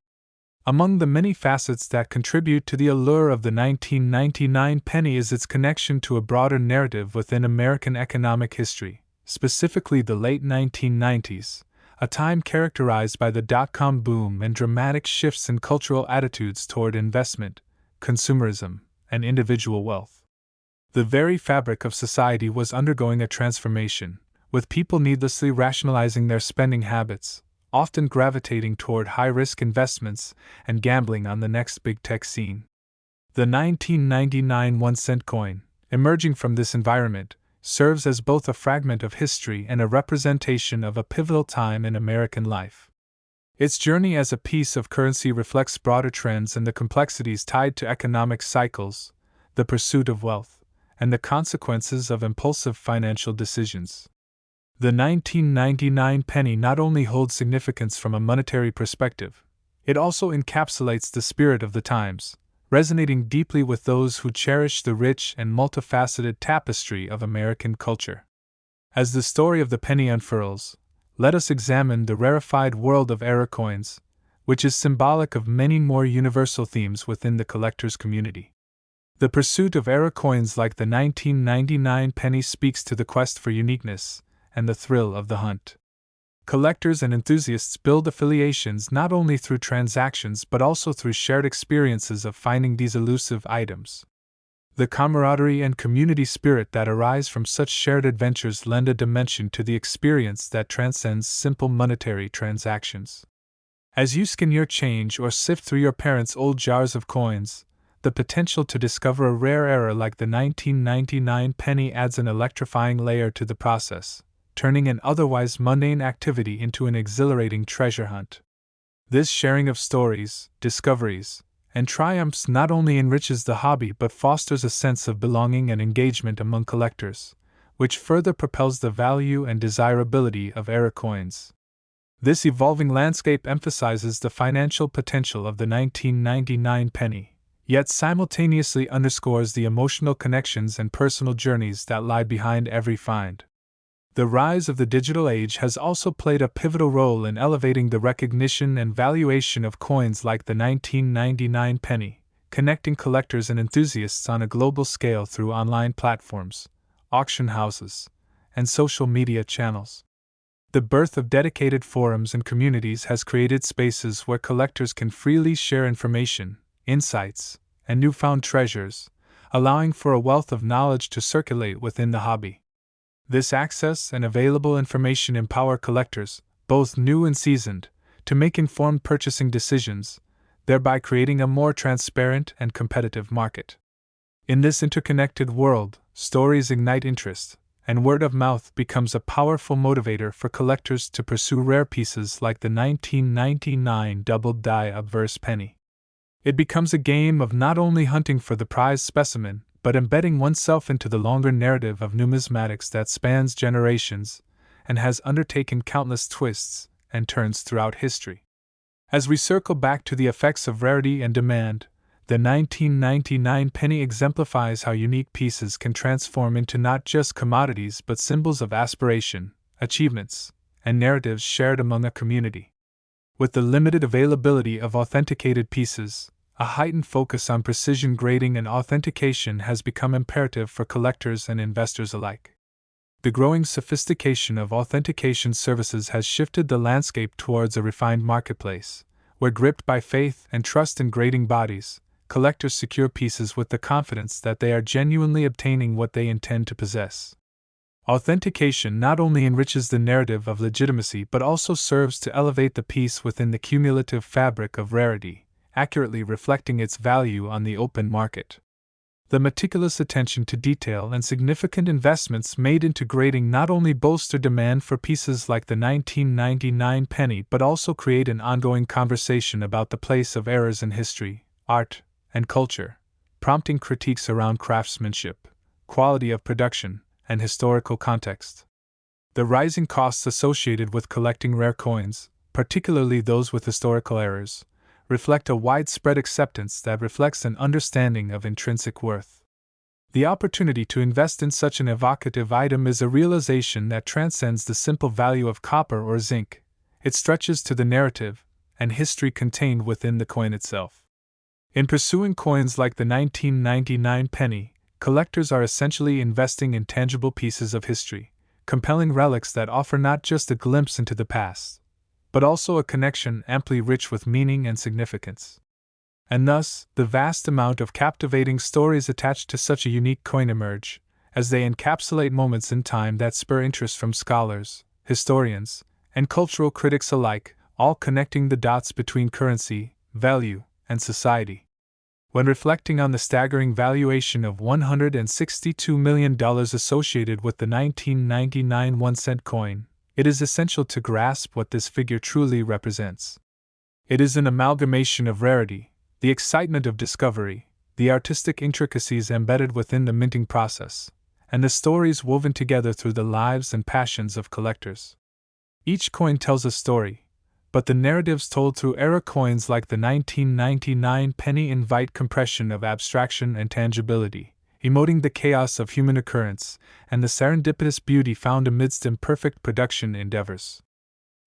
Among the many facets that contribute to the allure of the 1999 penny is its connection to a broader narrative within American economic history, specifically the late 1990s, a time characterized by the dot-com boom and dramatic shifts in cultural attitudes toward investment, consumerism, and individual wealth. The very fabric of society was undergoing a transformation, with people needlessly rationalizing their spending habits, often gravitating toward high-risk investments and gambling on the next big tech scene. The 1999 1-cent coin, emerging from this environment, serves as both a fragment of history and a representation of a pivotal time in American life. Its journey as a piece of currency reflects broader trends and the complexities tied to economic cycles, the pursuit of wealth, and the consequences of impulsive financial decisions. The 1999 penny not only holds significance from a monetary perspective, it also encapsulates the spirit of the times, resonating deeply with those who cherish the rich and multifaceted tapestry of American culture. As the story of the penny unfurls, let us examine the rarefied world of error coins, which is symbolic of many more universal themes within the collector's community. The pursuit of error coins like the 1999 penny speaks to the quest for uniqueness and the thrill of the hunt. Collectors and enthusiasts build affiliations not only through transactions but also through shared experiences of finding these elusive items. The camaraderie and community spirit that arise from such shared adventures lend a dimension to the experience that transcends simple monetary transactions. As you scan your change or sift through your parents' old jars of coins, the potential to discover a rare error like the 1999 penny adds an electrifying layer to the process, turning an otherwise mundane activity into an exhilarating treasure hunt. This sharing of stories, discoveries, and triumphs not only enriches the hobby but fosters a sense of belonging and engagement among collectors, which further propels the value and desirability of error coins. This evolving landscape emphasizes the financial potential of the 1999 penny, yet simultaneously underscores the emotional connections and personal journeys that lie behind every find. The rise of the digital age has also played a pivotal role in elevating the recognition and valuation of coins like the 1999 penny, connecting collectors and enthusiasts on a global scale through online platforms, auction houses, and social media channels. The birth of dedicated forums and communities has created spaces where collectors can freely share information, insights, and newfound treasures, allowing for a wealth of knowledge to circulate within the hobby. This access and available information empower collectors, both new and seasoned, to make informed purchasing decisions, thereby creating a more transparent and competitive market. In this interconnected world, stories ignite interest, and word of mouth becomes a powerful motivator for collectors to pursue rare pieces like the 1999 double-die obverse penny. It becomes a game of not only hunting for the prized specimen, but embedding oneself into the longer narrative of numismatics that spans generations and has undertaken countless twists and turns throughout history. As we circle back to the effects of rarity and demand, the 1999 penny exemplifies how unique pieces can transform into not just commodities but symbols of aspiration, achievements, and narratives shared among a community. With the limited availability of authenticated pieces, a heightened focus on precision grading and authentication has become imperative for collectors and investors alike. The growing sophistication of authentication services has shifted the landscape towards a refined marketplace, where, gripped by faith and trust in grading bodies, collectors secure pieces with the confidence that they are genuinely obtaining what they intend to possess. Authentication not only enriches the narrative of legitimacy but also serves to elevate the piece within the cumulative fabric of rarity, accurately reflecting its value on the open market. The meticulous attention to detail and significant investments made into grading not only bolster demand for pieces like the 1999 penny but also create an ongoing conversation about the place of errors in history, art, and culture, prompting critiques around craftsmanship, quality of production, and historical context. The rising costs associated with collecting rare coins, particularly those with historical errors, reflect a widespread acceptance that reflects an understanding of intrinsic worth. The opportunity to invest in such an evocative item is a realization that transcends the simple value of copper or zinc. It stretches to the narrative and history contained within the coin itself. In pursuing coins like the 1999 penny, collectors are essentially investing in tangible pieces of history, compelling relics that offer not just a glimpse into the past, but also a connection amply rich with meaning and significance. And thus, the vast amount of captivating stories attached to such a unique coin emerge, as they encapsulate moments in time that spur interest from scholars, historians, and cultural critics alike, all connecting the dots between currency, value, and society. When reflecting on the staggering valuation of $162 million associated with the 1999 1-cent coin, it is essential to grasp what this figure truly represents. It is an amalgamation of rarity, the excitement of discovery, the artistic intricacies embedded within the minting process, and the stories woven together through the lives and passions of collectors. Each coin tells a story, but the narratives told through era coins like the 1999 penny invite compression of abstraction and tangibility, emoting the chaos of human occurrence and the serendipitous beauty found amidst imperfect production endeavors.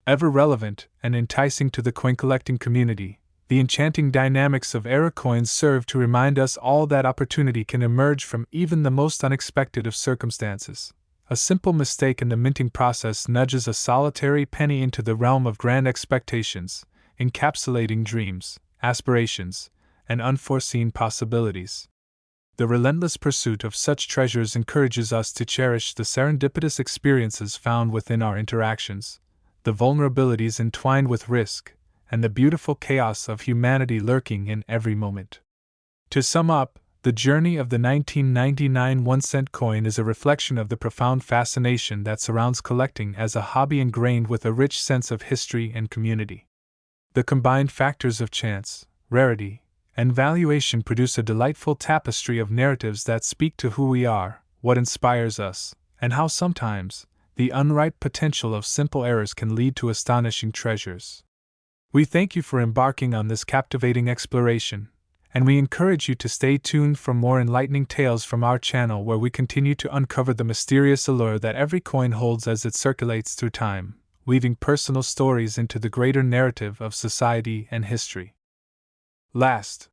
Ever relevant and enticing to the coin-collecting community, the enchanting dynamics of era coins serve to remind us all that opportunity can emerge from even the most unexpected of circumstances. A simple mistake in the minting process nudges a solitary penny into the realm of grand expectations, encapsulating dreams, aspirations, and unforeseen possibilities. The relentless pursuit of such treasures encourages us to cherish the serendipitous experiences found within our interactions, the vulnerabilities entwined with risk, and the beautiful chaos of humanity lurking in every moment. To sum up, the journey of the 1999 1-cent coin is a reflection of the profound fascination that surrounds collecting as a hobby ingrained with a rich sense of history and community. The combined factors of chance, rarity, and valuation produce a delightful tapestry of narratives that speak to who we are, what inspires us, and how sometimes the unripe potential of simple errors can lead to astonishing treasures. We thank you for embarking on this captivating exploration, and we encourage you to stay tuned for more enlightening tales from our channel where we continue to uncover the mysterious allure that every coin holds as it circulates through time, weaving personal stories into the greater narrative of society and history. Last,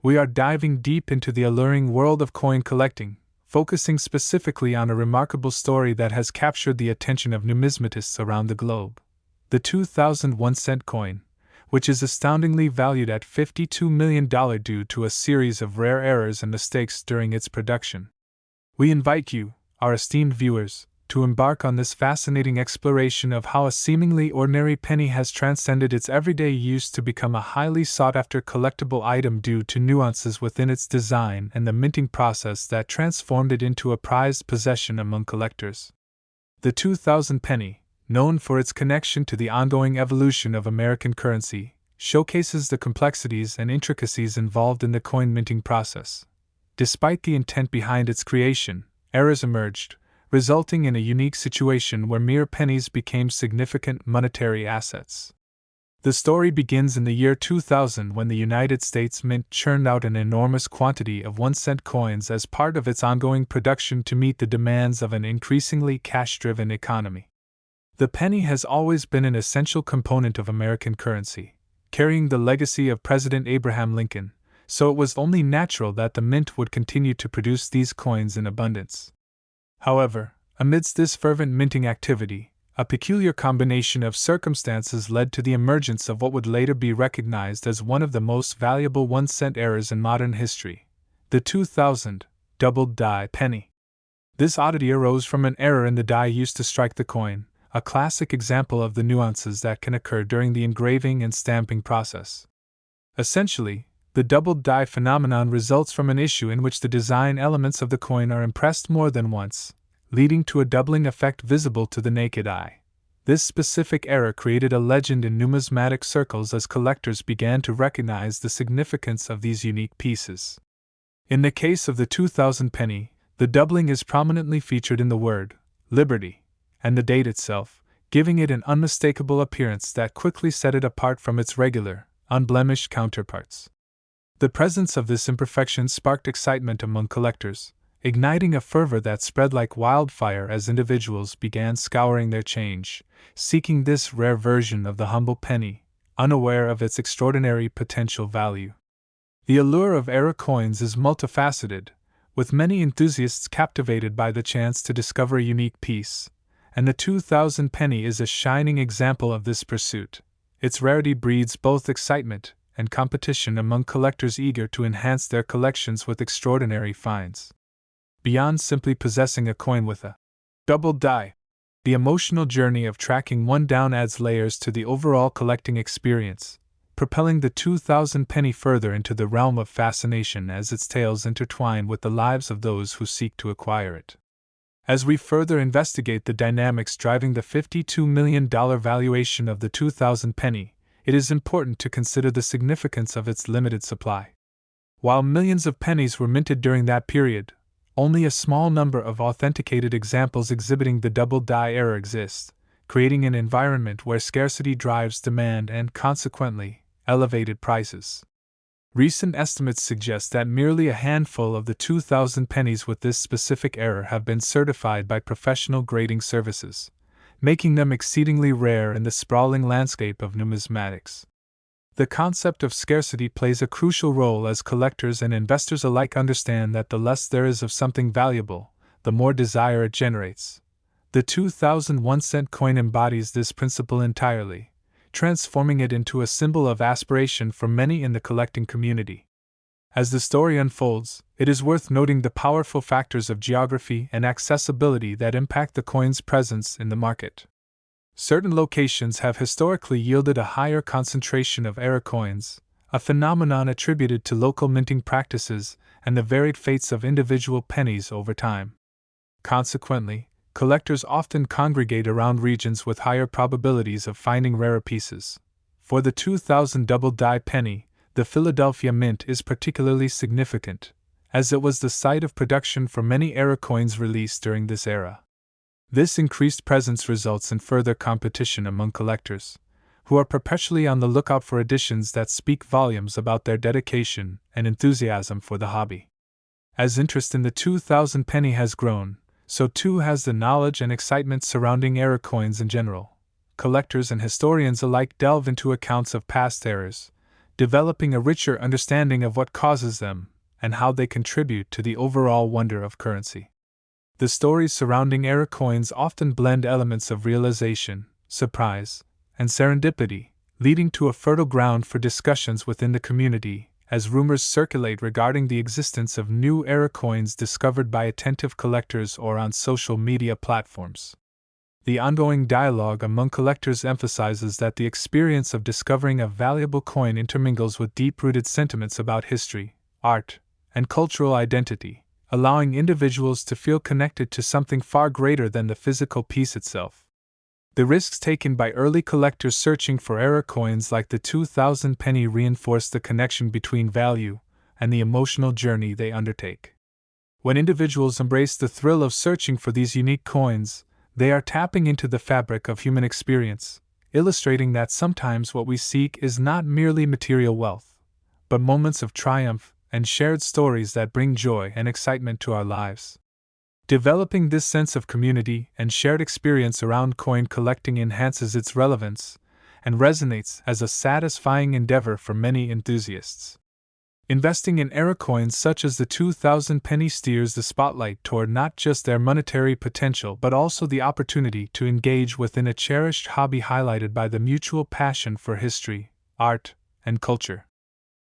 we are diving deep into the alluring world of coin collecting, focusing specifically on a remarkable story that has captured the attention of numismatists around the globe: the 2001 cent coin, which is astoundingly valued at $52 million due to a series of rare errors and mistakes during its production. We invite you, our esteemed viewers, to embark on this fascinating exploration of how a seemingly ordinary penny has transcended its everyday use to become a highly sought-after collectible item due to nuances within its design and the minting process that transformed it into a prized possession among collectors. The 2000 penny, known for its connection to the ongoing evolution of American currency, showcases the complexities and intricacies involved in the coin minting process. Despite the intent behind its creation, errors emerged, resulting in a unique situation where mere pennies became significant monetary assets. The story begins in the year 2000 when the United States Mint churned out an enormous quantity of 1-cent coins as part of its ongoing production to meet the demands of an increasingly cash-driven economy. The penny has always been an essential component of American currency, carrying the legacy of President Abraham Lincoln, so it was only natural that the mint would continue to produce these coins in abundance. However, amidst this fervent minting activity, a peculiar combination of circumstances led to the emergence of what would later be recognized as one of the most valuable 1-cent errors in modern history, the 2000 doubled die penny. This oddity arose from an error in the die used to strike the coin, a classic example of the nuances that can occur during the engraving and stamping process. Essentially, the doubled die phenomenon results from an issue in which the design elements of the coin are impressed more than once, leading to a doubling effect visible to the naked eye. This specific error created a legend in numismatic circles as collectors began to recognize the significance of these unique pieces. In the case of the 2000 penny, the doubling is prominently featured in the word liberty and the date itself, giving it an unmistakable appearance that quickly set it apart from its regular, unblemished counterparts. The presence of this imperfection sparked excitement among collectors, igniting a fervor that spread like wildfire as individuals began scouring their change, seeking this rare version of the humble penny, unaware of its extraordinary potential value. The allure of era coins is multifaceted, with many enthusiasts captivated by the chance to discover a unique piece, and the 2000 penny is a shining example of this pursuit. Its rarity breeds both excitement and competition among collectors eager to enhance their collections with extraordinary finds. Beyond simply possessing a coin with a doubled die, the emotional journey of tracking one down adds layers to the overall collecting experience, propelling the 2000 penny further into the realm of fascination as its tales intertwine with the lives of those who seek to acquire it. As we further investigate the dynamics driving the $52 million valuation of the 2000 penny, it is important to consider the significance of its limited supply. While millions of pennies were minted during that period, only a small number of authenticated examples exhibiting the double die error exist, creating an environment where scarcity drives demand and, consequently, elevated prices. Recent estimates suggest that merely a handful of the 2000 pennies with this specific error have been certified by professional grading services, making them exceedingly rare in the sprawling landscape of numismatics. The concept of scarcity plays a crucial role as collectors and investors alike understand that the less there is of something valuable, the more desire it generates. The 2000 1-cent coin embodies this principle entirely, transforming it into a symbol of aspiration for many in the collecting community. As the story unfolds, it is worth noting the powerful factors of geography and accessibility that impact the coin's presence in the market. Certain locations have historically yielded a higher concentration of era coins, a phenomenon attributed to local minting practices and the varied fates of individual pennies over time. Consequently, collectors often congregate around regions with higher probabilities of finding rarer pieces. For the 2000 double die penny, the Philadelphia Mint is particularly significant, as it was the site of production for many era coins released during this era. This increased presence results in further competition among collectors, who are perpetually on the lookout for editions that speak volumes about their dedication and enthusiasm for the hobby. As interest in the 2000 penny has grown, so too has the knowledge and excitement surrounding era coins in general. Collectors and historians alike delve into accounts of past eras, developing a richer understanding of what causes them and how they contribute to the overall wonder of currency. The stories surrounding era coins often blend elements of realization, surprise, and serendipity, leading to a fertile ground for discussions within the community as rumors circulate regarding the existence of new era coins discovered by attentive collectors or on social media platforms. The ongoing dialogue among collectors emphasizes that the experience of discovering a valuable coin intermingles with deep-rooted sentiments about history, art, and cultural identity, allowing individuals to feel connected to something far greater than the physical piece itself. The risks taken by early collectors searching for era coins like the 2000 penny reinforce the connection between value and the emotional journey they undertake. When individuals embrace the thrill of searching for these unique coins, they are tapping into the fabric of human experience, illustrating that sometimes what we seek is not merely material wealth, but moments of triumph and shared stories that bring joy and excitement to our lives. Developing this sense of community and shared experience around coin collecting enhances its relevance and resonates as a satisfying endeavor for many enthusiasts. Investing in era coins such as the 2000 penny steers the spotlight toward not just their monetary potential but also the opportunity to engage within a cherished hobby highlighted by the mutual passion for history, art, and culture.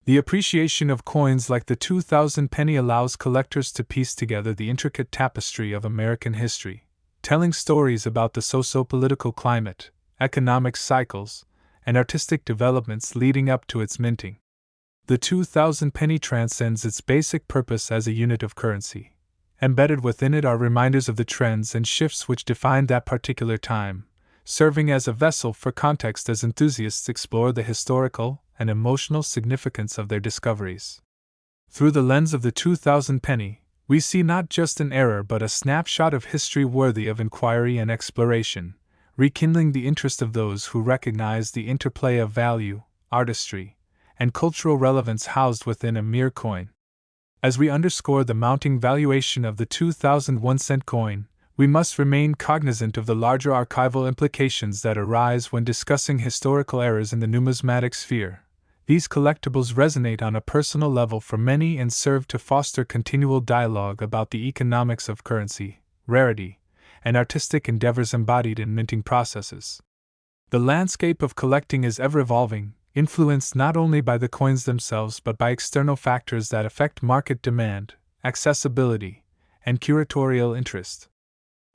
The appreciation of coins like the 2000 penny allows collectors to piece together the intricate tapestry of American history, telling stories about the socio-political climate, economic cycles, and artistic developments leading up to its minting. The 2000 penny transcends its basic purpose as a unit of currency. Embedded within it are reminders of the trends and shifts which defined that particular time, serving as a vessel for context as enthusiasts explore the historical and emotional significance of their discoveries. Through the lens of the 2000 penny, we see not just an era but a snapshot of history worthy of inquiry and exploration, rekindling the interest of those who recognize the interplay of value, artistry, and cultural relevance housed within a mere coin. As we underscore the mounting valuation of the 2001 cent coin, we must remain cognizant of the larger archival implications that arise when discussing historical eras in the numismatic sphere. These collectibles resonate on a personal level for many and serve to foster continual dialogue about the economics of currency, rarity, and artistic endeavors embodied in minting processes. The landscape of collecting is ever evolving, influenced not only by the coins themselves but by external factors that affect market demand, accessibility, and curatorial interest.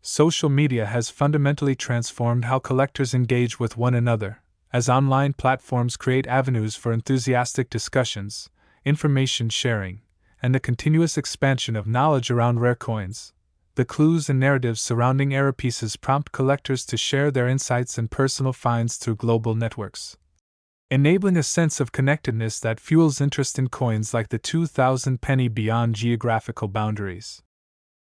Social media has fundamentally transformed how collectors engage with one another, as online platforms create avenues for enthusiastic discussions, information sharing, and the continuous expansion of knowledge around rare coins. The clues and narratives surrounding era pieces prompt collectors to share their insights and personal finds through global networks, enabling a sense of connectedness that fuels interest in coins like the 2000 penny beyond geographical boundaries.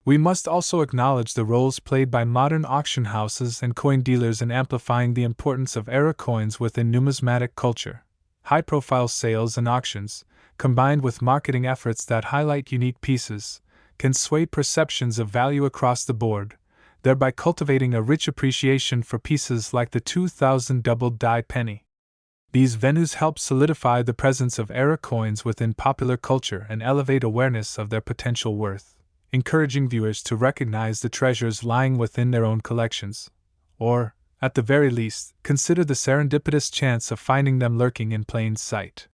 We must also acknowledge the roles played by modern auction houses and coin dealers in amplifying the importance of era coins within numismatic culture. High-profile sales and auctions, combined with marketing efforts that highlight unique pieces, can sway perceptions of value across the board, thereby cultivating a rich appreciation for pieces like the 2000 double-die penny. These venues help solidify the presence of era coins within popular culture and elevate awareness of their potential worth, encouraging viewers to recognize the treasures lying within their own collections, or, at the very least, consider the serendipitous chance of finding them lurking in plain sight.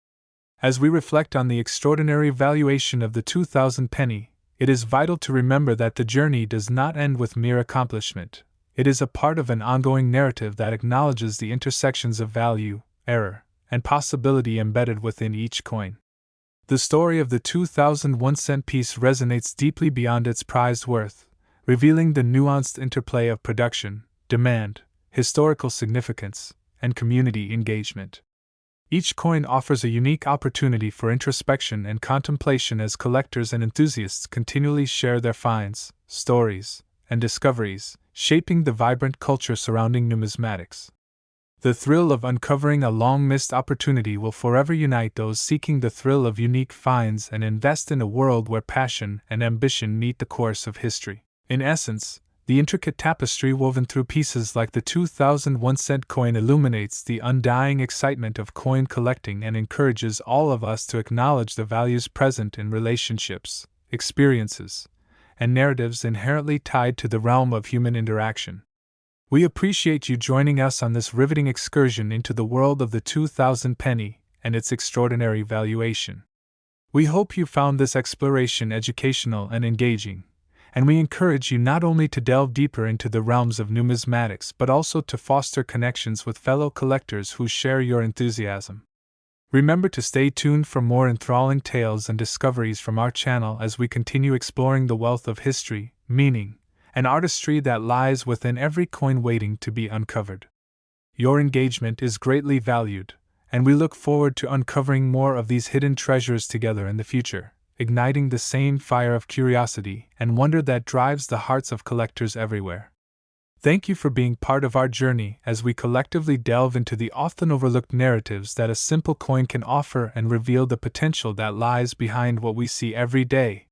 As we reflect on the extraordinary valuation of the 2000 penny, it is vital to remember that the journey does not end with mere accomplishment. It is a part of an ongoing narrative that acknowledges the intersections of value, error, and possibility embedded within each coin. The story of the 2001 cent piece resonates deeply beyond its prized worth, revealing the nuanced interplay of production, demand, historical significance, and community engagement. Each coin offers a unique opportunity for introspection and contemplation as collectors and enthusiasts continually share their finds, stories, and discoveries, shaping the vibrant culture surrounding numismatics. The thrill of uncovering a long-missed opportunity will forever unite those seeking the thrill of unique finds and invest in a world where passion and ambition meet the course of history. In essence, the intricate tapestry woven through pieces like the 2001 cent coin illuminates the undying excitement of coin collecting and encourages all of us to acknowledge the values present in relationships, experiences, and narratives inherently tied to the realm of human interaction. We appreciate you joining us on this riveting excursion into the world of the 2000 penny and its extraordinary valuation. We hope you found this exploration educational and engaging, and we encourage you not only to delve deeper into the realms of numismatics but also to foster connections with fellow collectors who share your enthusiasm. Remember to stay tuned for more enthralling tales and discoveries from our channel as we continue exploring the wealth of history, meaning, and artistry that lies within every coin waiting to be uncovered. Your engagement is greatly valued, and we look forward to uncovering more of these hidden treasures together in the future, igniting the same fire of curiosity and wonder that drives the hearts of collectors everywhere. Thank you for being part of our journey as we collectively delve into the often overlooked narratives that a simple coin can offer and reveal the potential that lies behind what we see every day.